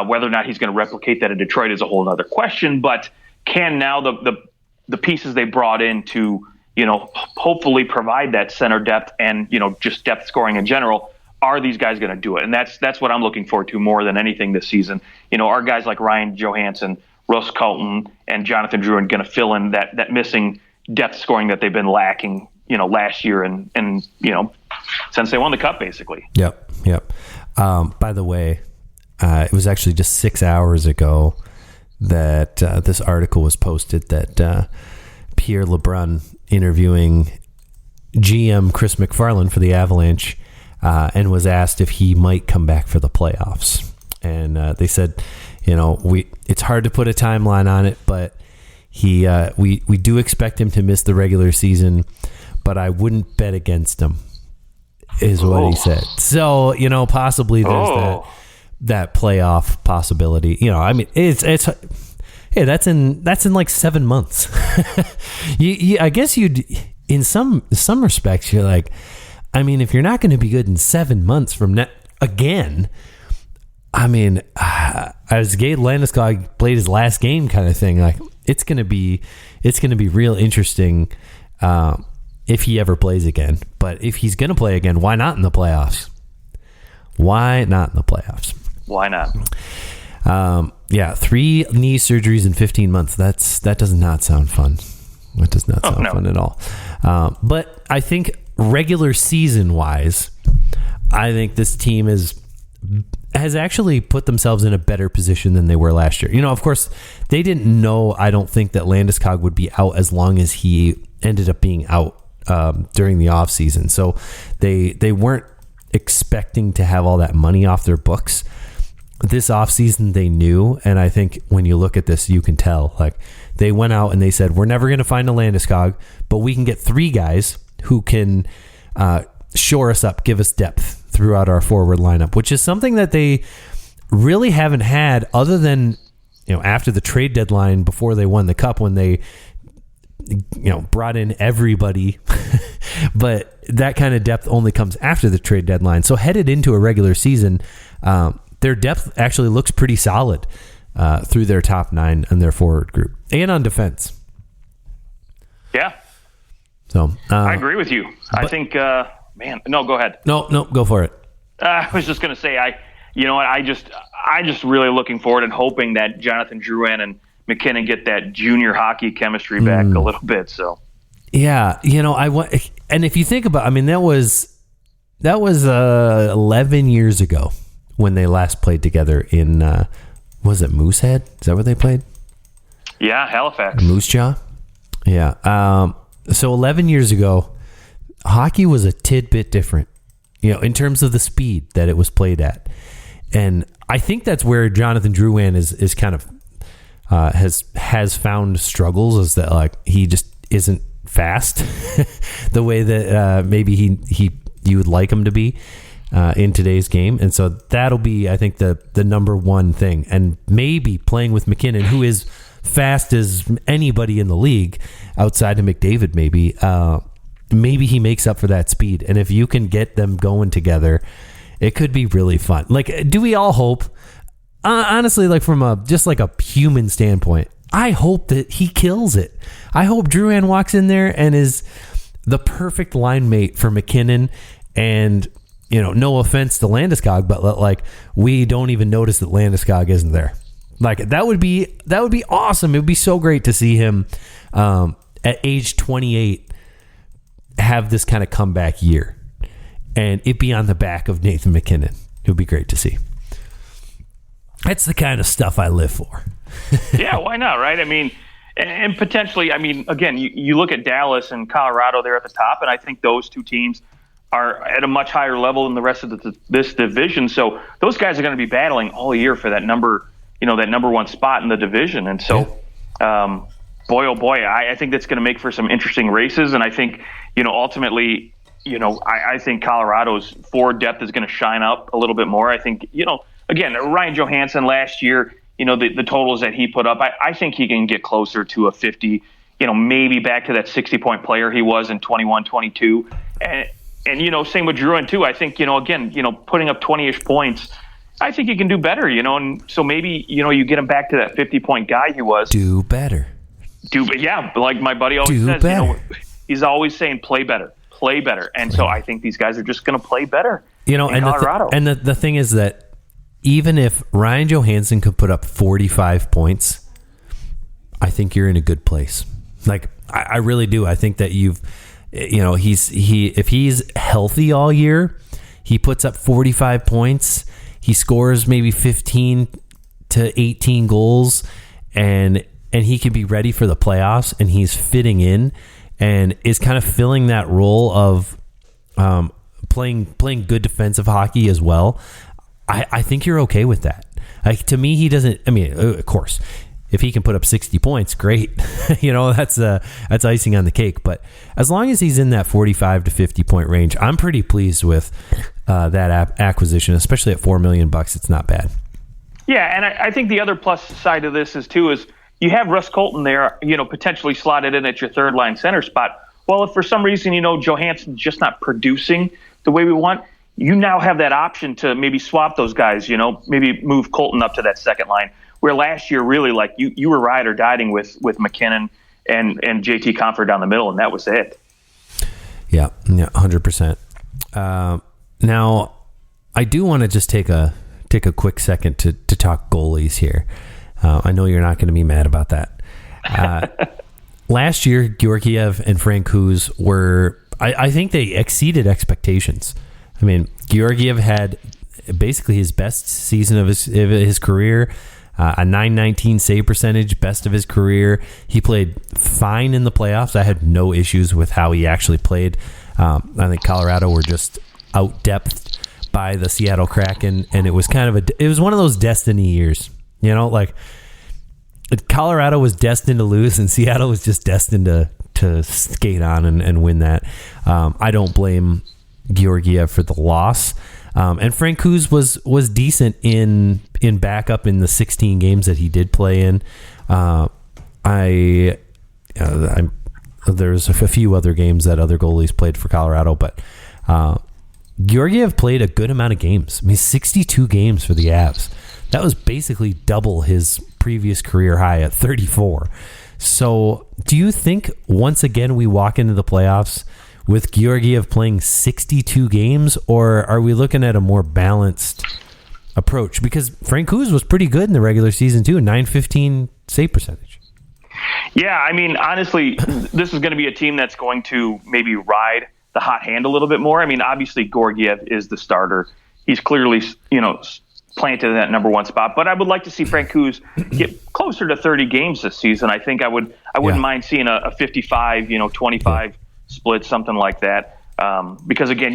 whether or not he's going to replicate that in Detroit is a whole other question. But can now the pieces they brought in to, hopefully provide that center depth and, just depth scoring in general, are these guys going to do it? And that's what I'm looking forward to more than anything this season. Are guys like Ryan Johansson, Russ Colton, and Jonathan Drouin going to fill in that missing depth scoring that they've been lacking, last year and since they won the cup, basically. Yep. By the way, it was actually just 6 hours ago that this article was posted that Pierre LeBrun interviewing GM Chris McFarland for the Avalanche and was asked if he might come back for the playoffs. And they said, it's hard to put a timeline on it, but we do expect him to miss the regular season, but I wouldn't bet against him, is what he said. So, possibly there's that playoff possibility. It's that's in like 7 months. I guess you'd, in some respects, you're like, I mean, if you're not going to be good in 7 months from again, I mean, as Gabe Landeskog played his last game kind of thing, like it's going to be real interesting if he ever plays again. But if he's going to play again, why not in the playoffs? Why not in the playoffs? Why not? 3 knee surgeries in 15 months. That does not sound fun. That does not sound fun at all. But I think regular season wise, I think this team has actually put themselves in a better position than they were last year. You know, of course, they didn't know, I don't think, that Landeskog would be out as long as he ended up being out during the offseason. So they weren't expecting to have all that money off their books. This offseason they knew, and I think when you look at this, you can tell. Like, they went out and they said, we're never going to find a Landeskog, but we can get 3 guys who can shore us up, give us depth throughout our forward lineup, which is something that they really haven't had other than, you know, after the trade deadline before they won the cup when they, you know, brought in everybody. But that kind of depth only comes after the trade deadline. So headed into a regular season, their depth actually looks pretty solid through their top 9 and their forward group and on defense. Yeah. So I agree with you. I think, go ahead. No, go for it. I was just going to say, I just really looking forward and hoping that Jonathan Drouin and McKinnon get that junior hockey chemistry back a little bit. So, yeah, you know, and if you think about, I mean, that was 11 years ago when they last played together in, was it Moosehead? Is that where they played? Yeah, Halifax. Moose Jaw. Yeah. So 11 years ago, hockey was a tidbit different, you know, in terms of the speed that it was played at. And I think that's where Jonathan Drouin is kind of has found struggles, is that like he just isn't fast the way that maybe you would like him to be in today's game. And so that'll be, I think, the number one thing. And maybe playing with McKinnon, who is fast as anybody in the league outside of McDavid, maybe he makes up for that speed. And if you can get them going together, it could be really fun. Like, do we all hope, honestly, like from just like a human standpoint, I hope that he kills it. I hope Drouin walks in there and is the perfect line mate for McKinnon. And, you know, no offense to Landeskog, but like, we don't even notice that Landeskog isn't there. Like, that would be awesome. It would be so great to see him at age 28 have this kind of comeback year, and it be on the back of Nathan McKinnon. It would be great to see. That's the kind of stuff I live for. Yeah, why not, right? I mean, and potentially, I mean, again, you look at Dallas and Colorado there at the top, and I think those two teams are at a much higher level than the rest of this division. So those guys are going to be battling all year for that number one spot in the division. And so, boy, oh boy, I think that's going to make for some interesting races. And I think, you know, ultimately, you know, I think Colorado's forward depth is going to shine up a little bit more. I think, you know, again, Ryan Johansson last year, you know, the totals that he put up, I think he can get closer to a 50, you know, maybe back to that 60-point player he was in 21-22. And, you know, same with Drouin too. I think, you know, again, you know, putting up 20-ish points, I think he can do better, you know, and so maybe, you know, you get him back to that 50-point guy he was. Do better. Yeah, like my buddy always says, better. You know, he's always saying play better. And so I think these guys are just going to play better, you know, in Colorado. And the thing is that even if Ryan Johansson could put up 45 points, I think you're in a good place. Like, I really do. I think that if he's healthy all year, he puts up 45 points. He scores maybe 15 to 18 goals, and he can be ready for the playoffs, and he's fitting in and is kind of filling that role of playing good defensive hockey as well. I think you're okay with that. Like, to me, he doesn't. I mean, of course, if he can put up 60 points, great. You know, that's icing on the cake. But as long as he's in that 45 to 50 point range, I'm pretty pleased with that acquisition, especially at $4 million. It's not bad. Yeah, and I think the other plus side of this is you have Russ Colton there, you know, potentially slotted in at your third line center spot. well, if for some reason, Johansson's just not producing the way we want, you now have that option to maybe swap those guys, maybe move Colton up to that second line. Where last year, really, like you were ride or dying with McKinnon and JT Compher down the middle, and that was it. Yeah, 100%. Now, I do want to just take a quick second to talk goalies here. I know you're not going to be mad about that. Last year, Georgiev and Francouz were, I think they exceeded expectations. I mean, Georgiev had basically his best season of his career, a .919 save percentage, best of his career. He played fine in the playoffs. I had no issues with how he actually played. I think Colorado were just out-depthed by the Seattle Kraken, and it was it was one of those destiny years. Like Colorado was destined to lose, and Seattle was just destined to skate on and win that. I don't blame Georgiev for the loss. And Francouz was decent in backup in the 16 games that he did play in. There's a few other games that other goalies played for Colorado, but Georgiev played a good amount of games. I mean, 62 games for the Avs. That was basically double his previous career high at 34. So do you think once again we walk into the playoffs with Georgiev playing 62 games, or are we looking at a more balanced approach? Because Francouz was pretty good in the regular season too, .915 save percentage. Yeah, I mean, honestly, this is going to be a team that's going to maybe ride the hot hand a little bit more. I mean, obviously, Georgiev is the starter. He's clearly, planted in that number one spot. But I would like to see Francouz get closer to 30 games this season. I think I wouldn't mind seeing a 55, 25 split, something like that. Because again,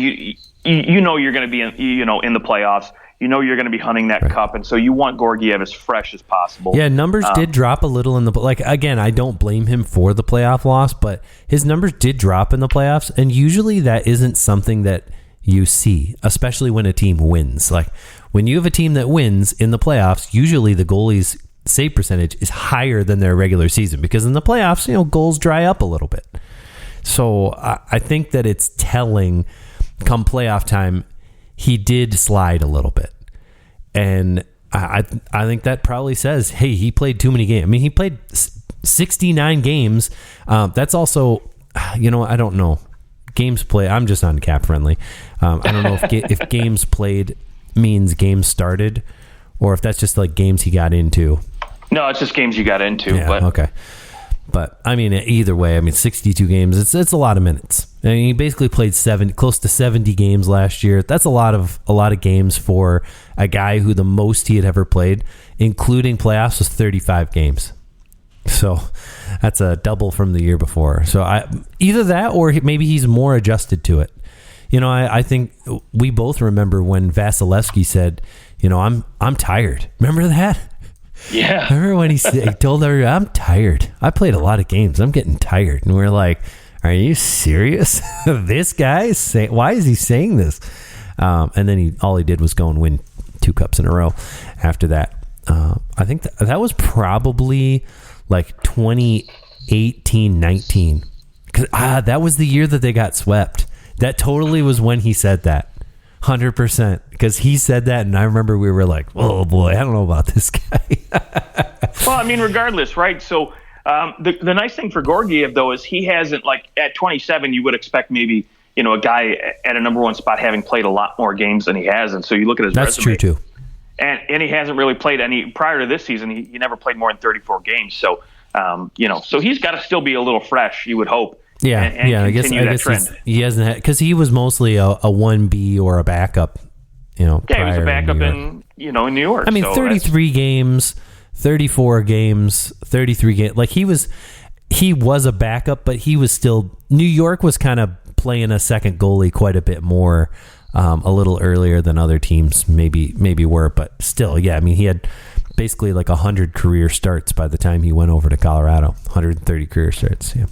you're going to be in the playoffs. You're going to be hunting that cup, and so you want Georgiev as fresh as possible. Yeah, numbers did drop a little in again, I don't blame him for the playoff loss, but his numbers did drop in the playoffs, and usually that isn't something that you see, especially when a team wins. Like when you have a team that wins in the playoffs, usually the goalie's save percentage is higher than their regular season, because in the playoffs, goals dry up a little bit. So I think that it's telling come playoff time, he did slide a little bit. And I think that probably says, hey, he played too many games. I mean, he played 69 games. That's also, I don't know. Games played, I'm just on Cap Friendly. I don't know if games played means games started, or if that's just like games he got into. No, it's just games you got into. Yeah, but okay. But I mean, either way, 62 games. It's a lot of minutes. I mean, he basically played close to 70 games last year. That's a lot of games for a guy who the most he had ever played, including playoffs, was 35 games. So that's a double from the year before. So either that, or maybe he's more adjusted to it. I think we both remember when Vasilevsky said, I'm tired. Remember that? Yeah. Remember when he told everyone, I'm tired. I played a lot of games. I'm getting tired. And we're like, are you serious? This guy why is he saying this? And then all he did was go and win 2 cups in a row after that. I think that was probably like 2018-19. That was the year that they got swept. That totally was when he said that. 100%, because he said that, and I remember we were like, oh boy, I don't know about this guy. Well, I mean, regardless, right? So the nice thing for Georgiev, though, is he hasn't, like, at 27, you would expect maybe, a guy at a number one spot having played a lot more games than he has. And so you look at his resume. That's true, too. And he hasn't really played any, prior to this season, he never played more than 34 games. So, so he's got to still be a little fresh, you would hope. Yeah, and I guess he hasn't had, because he was mostly a 1B or a backup. Yeah, he was a backup in New York. I mean, so 33 games, 34 games, 33 games. Like he was a backup, but he was still. New York was kind of playing a second goalie quite a bit more, a little earlier than other teams maybe were, but still, yeah. I mean, he had basically like 100 career starts by the time he went over to Colorado. 130 career starts. Yeah.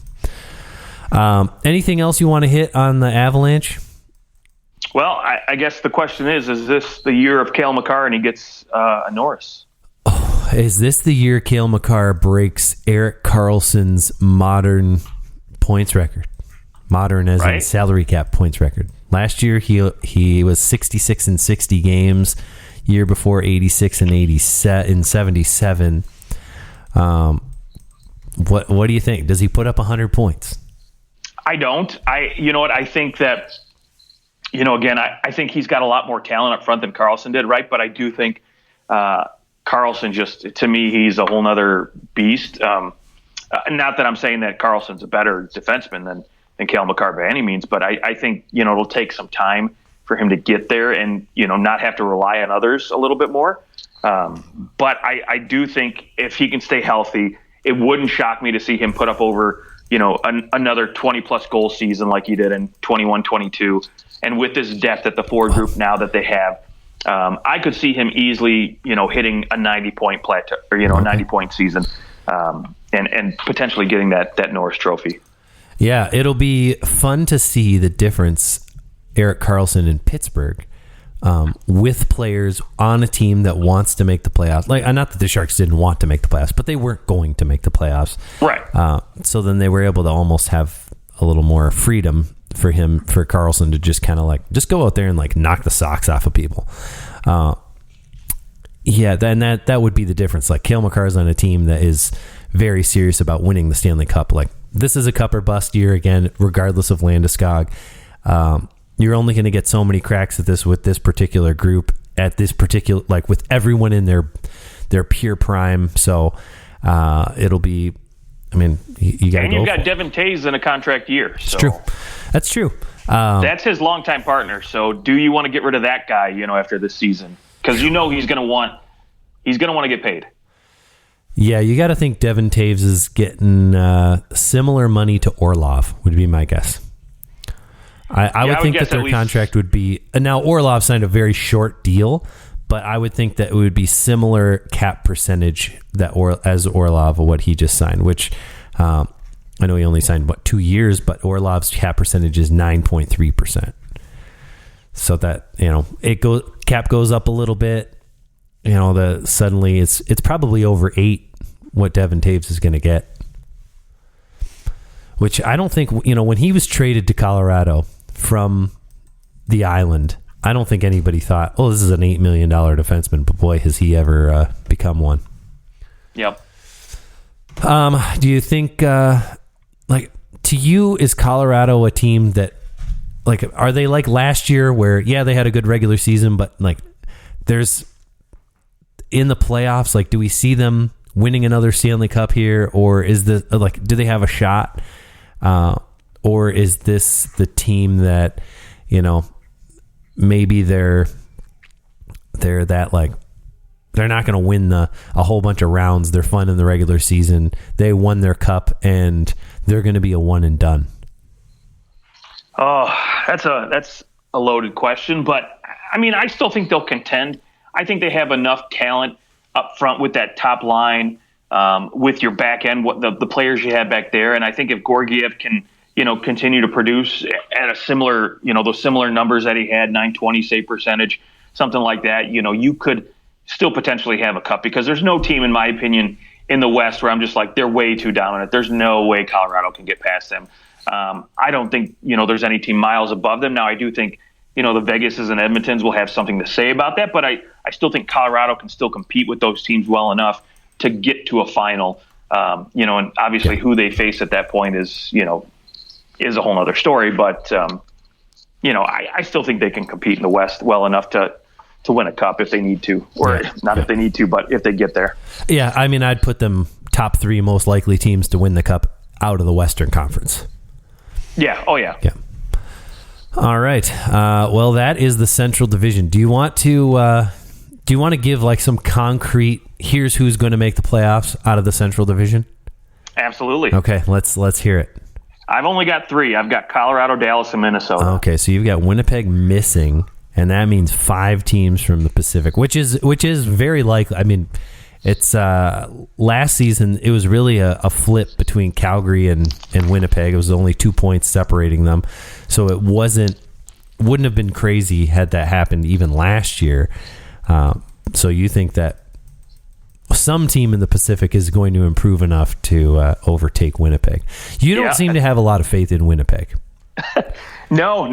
Anything else you want to hit on the Avalanche? Well, I guess the question is this the year of Cale Makar and he gets a Norris? Oh, is this the year Cale Makar breaks Erik Karlsson's modern points record? Modern as in Right. salary cap points record. Last year he was 66 in 60 games. Year before 86 and 77. What do you think? Does he put up 100 points? I don't. You know what? I think that, again, I think he's got a lot more talent up front than Karlsson did, right? But I do think Karlsson just, to me, he's a whole nother beast. Not that I'm saying that Karlsson's a better defenseman than Cale Makar by any means, but I think, it'll take some time for him to get there and, not have to rely on others a little bit more. But I do think if he can stay healthy, it wouldn't shock me to see him put up over, another 20-plus goal season like he did in 21-22. And with this depth at the forward group now that they have, I could see him easily, hitting a 90-point plateau or, a 90-point season and potentially getting that Norris Trophy. Yeah, it'll be fun to see the difference, Erik Karlsson in Pittsburgh, with players on a team that wants to make the playoffs. Like, not that the Sharks didn't want to make the playoffs, but they weren't going to make the playoffs. Right. So then they were able to almost have a little more freedom for Karlsson to just kind of just go out there and knock the socks off of people. Then that would be the difference. Like, Cale Makar's on a team that is very serious about winning the Stanley Cup. Like, this is a cup or bust year again, regardless of Landeskog. You're only going to get so many cracks at this with this particular group at this particular, with everyone in their pure prime. So it'll be, you got. And you've got Devin Taves in a contract year. So. It's true. That's true. That's his longtime partner. So do you want to get rid of that guy, after this season? Because he's going to want to get paid. Yeah, you got to think Devin Taves is getting similar money to Orlov, would be my guess. I would think that their contract would be... Now, Orlov signed a very short deal, but I would think that it would be similar cap percentage as Orlov, what he just signed, which I know he only signed, 2 years, but Orlov's cap percentage is 9.3%. So that, cap goes up a little bit. Suddenly it's probably over 8 what Devin Taves is going to get. Which I don't think, when he was traded to Colorado from the island, I don't think anybody thought, oh, this is an $8 million defenseman, but boy, has he ever become one. Yep. Do you think, to you, is Colorado a team that, are they like last year where, they had a good regular season, but there's in the playoffs, do we see them winning another Stanley Cup here, or is this do they have a shot, or is this the team that maybe they're that they're not going to win a whole bunch of rounds, they're fun in the regular season, they won their cup and they're going to be a one and done? Oh, that's a loaded question, but I still think they'll contend. I think they have enough talent up front with that top line, with your back end, what the players you have back there. And I think if Georgiev can, continue to produce at a similar, those similar numbers that he had, 920 save percentage, something like that, you could still potentially have a cup, because there's no team, in my opinion, in the West where I'm just they're way too dominant. There's no way Colorado can get past them. I don't think, there's any team miles above them. Now, I do think, the Vegases and Edmontons will have something to say about that, but I still think Colorado can still compete with those teams well enough to get to a final. And obviously who they face at that point is a whole other story. But, I still think they can compete in the West well enough to win a cup if they need to, or not if they need to, but if they get there. Yeah. I'd put them top 3 most likely teams to win the cup out of the Western Conference. Yeah. Oh, yeah. Yeah. All right. Well, that is the Central Division. Do you want to give some concrete, here's who's going to make the playoffs out of the Central Division? Absolutely. Okay, let's hear it. I've only got 3. I've got Colorado, Dallas, and Minnesota. Okay, so you've got Winnipeg missing, and that means 5 teams from the Pacific, which is very likely. It's last season it was really a flip between Calgary and Winnipeg. It was only 2 points separating them, so it wouldn't have been crazy had that happened even last year. So you think that some team in the Pacific is going to improve enough to overtake Winnipeg? You don't seem to have a lot of faith in Winnipeg. No,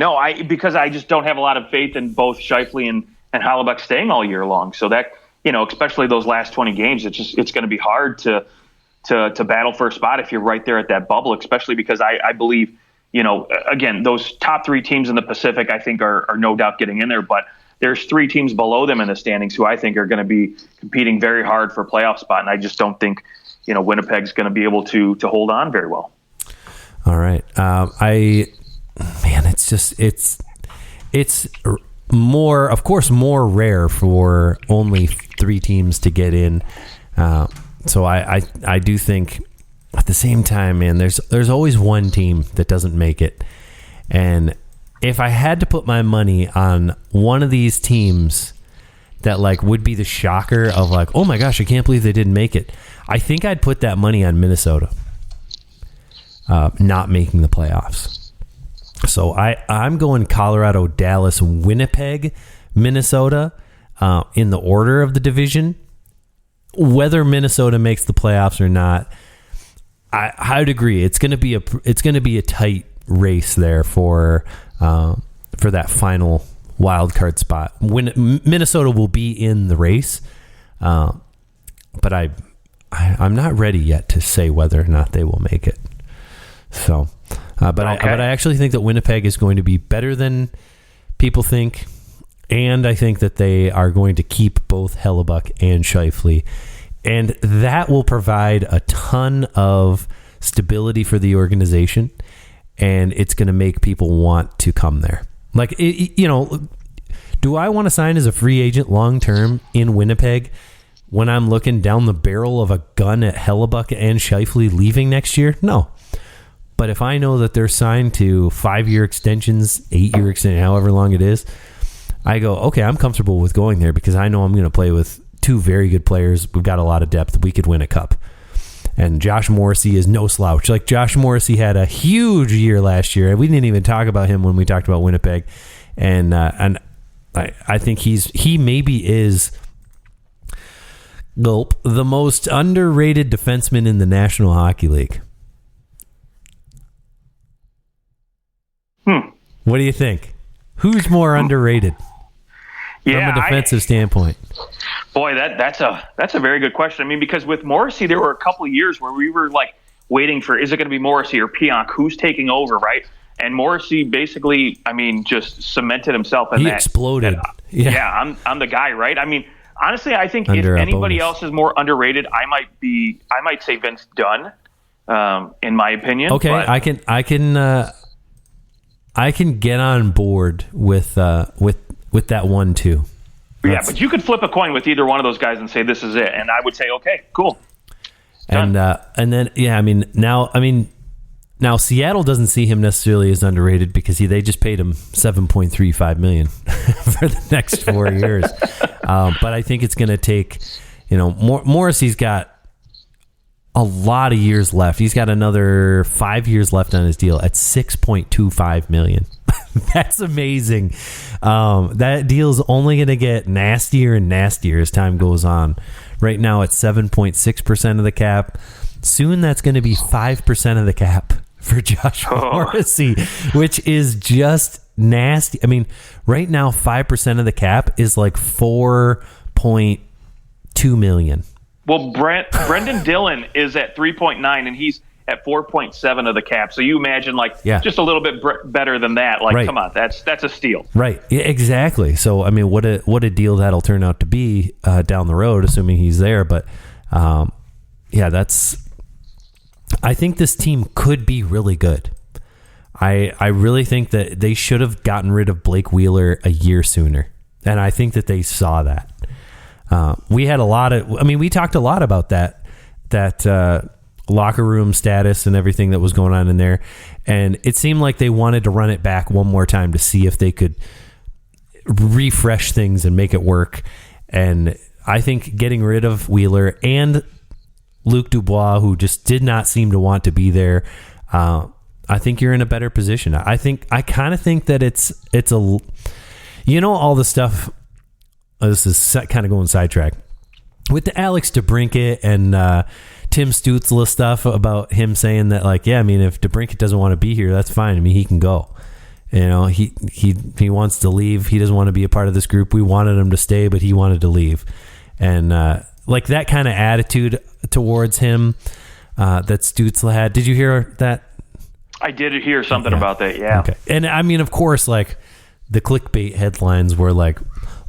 because I just don't have a lot of faith in both Scheifele and Hellebuyck staying all year long. So that, especially those last 20 games, it's going to be hard to battle for a spot if you're right there at that bubble, especially because I believe, again, those top three teams in the Pacific, I think are no doubt getting in there, but there's three teams below them in the standings who I think are going to be competing very hard for a playoff spot. And I just don't think, Winnipeg's going to be able to hold on very well. All right. It's more, of course, more rare for only three teams to get in. So I do think at the same time, man, there's always one team that doesn't make it. And if I had to put my money on one of these teams that would be the shocker of oh my gosh, I can't believe they didn't make it, I think I'd put that money on Minnesota not making the playoffs. So I'm going Colorado, Dallas, Winnipeg, Minnesota in the order of the division. Whether Minnesota makes the playoffs or not, I'd agree. It's going to be a tight race there for that final wild card spot. When Minnesota will be in the race, but I'm not ready yet to say whether or not they will make it. So, but I actually think that Winnipeg is going to be better than people think, and I think that they are going to keep both Hellebuyck and Scheifele, and that will provide a ton of stability for the organization, and it's going to make people want to come there. Do I want to sign as a free agent long term in Winnipeg when I'm looking down the barrel of a gun at Hellebuyck and Scheifele leaving next year? No. But if I know that they're signed to 5-year extensions, 8-year extensions, however long it is, I go, okay, I'm comfortable with going there because I know I'm going to play with two very good players. We've got a lot of depth. We could win a cup. And Josh Morrissey is no slouch. Josh Morrissey had a huge year last year. We didn't even talk about him when we talked about Winnipeg. And I think he maybe is the most underrated defenseman in the National Hockey League. What do you think? Who's more underrated from a defensive standpoint? Boy, that's a very good question. I mean, because with Morrissey, there were a couple of years where we were waiting for, is it going to be Morrissey or Pionk? Who's taking over, right? And Morrissey basically, just cemented himself in that. He exploded. I'm the guy, right? I mean, honestly, I think if anybody else is more underrated, I might say Vince Dunn, in my opinion. Okay, but I can get on board with that one too. Yeah, but you could flip a coin with either one of those guys and say this is it, and I would say okay, cool. Done. And then now Seattle doesn't see him necessarily as underrated because they just paid him $7.35 million for the next 4 years. But I think it's going to take, Morrissey's got a lot of years left. He's got another 5 years left on his deal at $6.25 million. That's amazing. That deal's only going to get nastier and nastier as time goes on. Right now it's 7.6% of the cap. Soon that's going to be 5% of the cap for Josh Morrissey, which is just nasty. I mean, right now 5% of the cap is $4.2 million. Well, Brendan Dillon is at 3.9, and he's at 4.7 of the cap. So you imagine, just a little bit better than that. Right. Come on, that's a steal. Right. Yeah, exactly. So, I mean, what a deal that'll turn out to be down the road, assuming he's there. But, I think this team could be really good. I really think that they should have gotten rid of Blake Wheeler a year sooner. And I think that they saw that. We talked a lot about that locker room status and everything that was going on in there. And it seemed like they wanted to run it back one more time to see if they could refresh things and make it work. And I think getting rid of Wheeler and Luc Dubois, who just did not seem to want to be there, I think you're in a better position. I kind of think that it's all the stuff. This is kind of going sidetrack with the Alex DeBrincat and Tim Stützle stuff about him saying that, like, yeah, I mean, if DeBrincat doesn't want to be here, that's fine. I mean, he can go. You know, he wants to leave. He doesn't want to be a part of this group. We wanted him to stay, but he wanted to leave. And like that kind of attitude towards him that Stützle had. Did you hear that? I did hear something about that, yeah. Okay. And I mean, of course, like the clickbait headlines were like,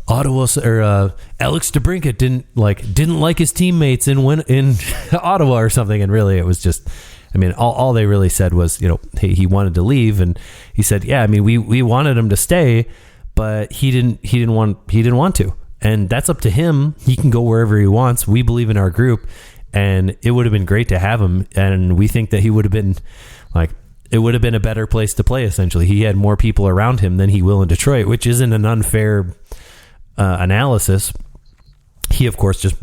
Ottawa or Alex DeBrincat didn't like his teammates in Ottawa or something, and really it was just, I mean, all they really said was, you know, hey, he wanted to leave, and he said, yeah, I mean, we wanted him to stay, but he didn't want to, and that's up to him. He can go wherever he wants. We believe in our group, and it would have been great to have him, and we think that he would have been like, it would have been a better place to play. Essentially, he had more people around him than he will in Detroit, which isn't an unfair analysis. He of course just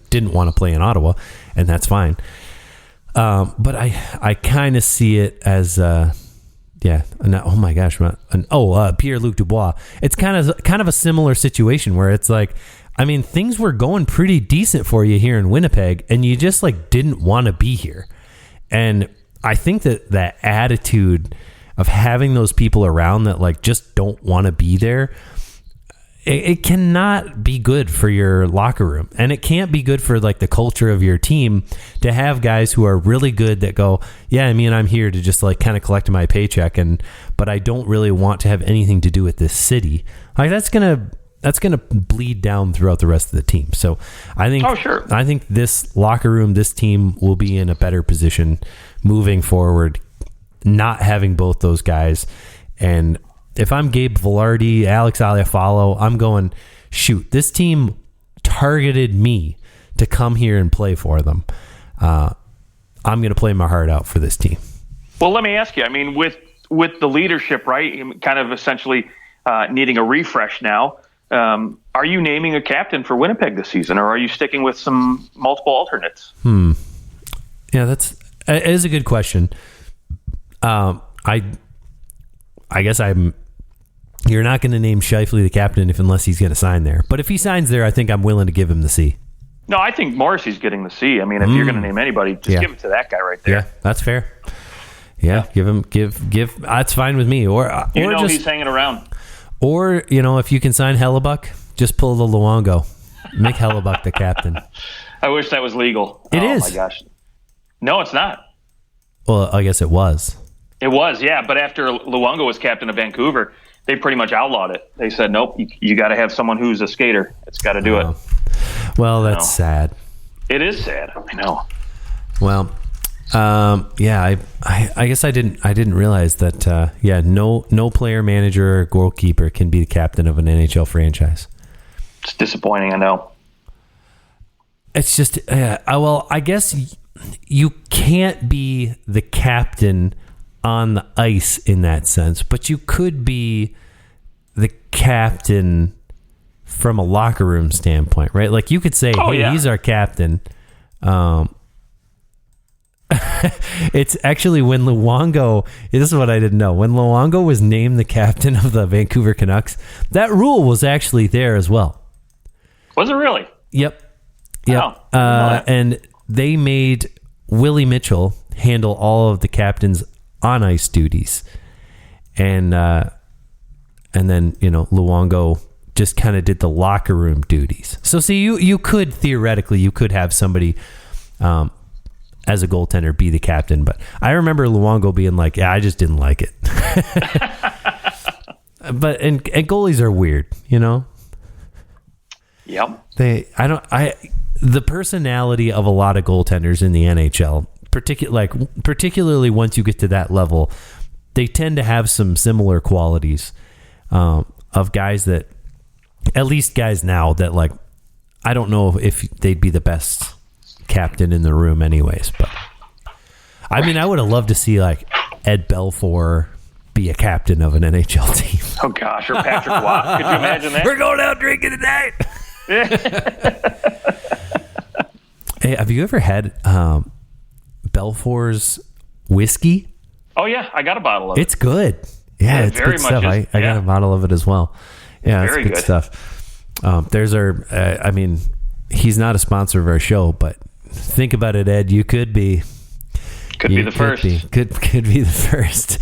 didn't want to play in Ottawa, and that's fine. But I kind of see it as oh my gosh, Pierre-Luc Dubois. It's kind of a similar situation where it's like, I mean, things were going pretty decent for you here in Winnipeg, and you just like didn't want to be here. And I think that attitude of having those people around that like just don't want to be there, it cannot be good for your locker room, and it can't be good for like the culture of your team to have guys who are really good that go, yeah, I mean, I'm here to just like kind of collect my paycheck, but I don't really want to have anything to do with this city. Like that's gonna bleed down throughout the rest of the team. So I think, I think this locker room, this team will be in a better position moving forward, not having both those guys. And if I'm Gabe Velarde, Alex Iafallo, I'm going, shoot, this team targeted me to come here and play for them. I'm going to play my heart out for this team. Well, let me ask you, I mean, with the leadership, right, kind of essentially needing a refresh now, are you naming a captain for Winnipeg this season, or are you sticking with some multiple alternates? Yeah, it is a good question. I guess you're not going to name Scheifele the captain unless he's going to sign there. But if he signs there, I think I'm willing to give him the C. No, I think Morrissey's getting the C. I mean, if you're going to name anybody, just give it to that guy right there. Yeah, that's fair. Yeah, give. That's fine with me. Or just, he's hanging around. Or, you know, if you can sign Hellebuck, just pull the Luongo. Make Hellebuck the captain. I wish that was legal. It is. Oh, my gosh. No, it's not. Well, I guess it was. It was, yeah. But after Luongo was captain of Vancouver, they pretty much outlawed it. They said, nope, you got to have someone who's a skater. It's got to do it. Well, that's sad. It is sad. I know. Well, yeah, I guess I didn't realize that. No player, manager, or goalkeeper can be the captain of an NHL franchise. It's disappointing. I know. It's just, well, I guess you can't be the captain on the ice in that sense, but you could be the captain from a locker room standpoint, right? Like you could say, he's our captain. It's actually when Luongo, this is what I didn't know, when Luongo was named the captain of the Vancouver Canucks, that rule was actually there as well. Was it really? Yep. Oh, and they made Willie Mitchell handle all of the captain's on ice duties, and then, you know, Luongo just kind of did the locker room duties. So see, you could theoretically have somebody as a goaltender be the captain, but I remember Luongo being like, yeah, I just didn't like it. But and goalies are weird, you know. Yep. The personality of a lot of goaltenders in the NHL, particularly once you get to that level, they tend to have some similar qualities of guys that, at least guys now that, like, I don't know if they'd be the best captain in the room anyways, but I mean, I would have loved to see like Ed Belfour be a captain of an NHL team. Oh gosh, or Patrick Watt. Could you imagine that? We're going out drinking tonight. Hey, have you ever had Belfour's whiskey? Oh yeah, I got a bottle of it. It's good. Yeah, it's very good stuff. I got a bottle of it as well. Yeah, it's good stuff. There's our. I mean, he's not a sponsor of our show, but think about it, Ed. You could be. Could be the first. Could be the first.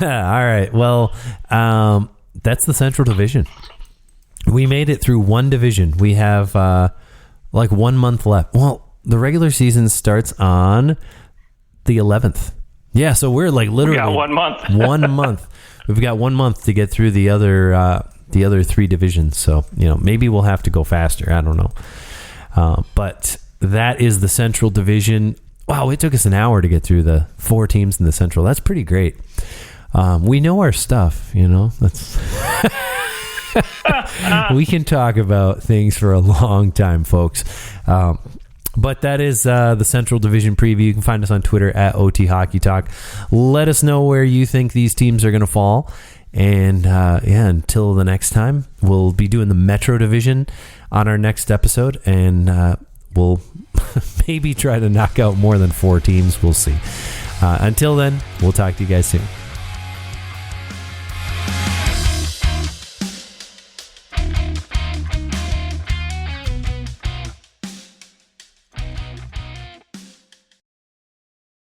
All right. Well, that's the Central Division. We made it through one division. We have 1 month left. Well, the regular season starts on the 11th. Yeah, so we're like literally we got 1 month. 1 month. We've got 1 month to get through the other three divisions. So, maybe we'll have to go faster. I don't know. But that is the Central Division. Wow, it took us an hour to get through the 4 teams in the Central. That's pretty great. We know our stuff, That's we can talk about things for a long time, folks. But that is the Central Division preview. You can find us on Twitter at OT Hockey Talk. Let us know where you think these teams are going to fall. And until the next time, we'll be doing the Metro Division on our next episode. And we'll maybe try to knock out more than 4 teams. We'll see. Until then, we'll talk to you guys soon.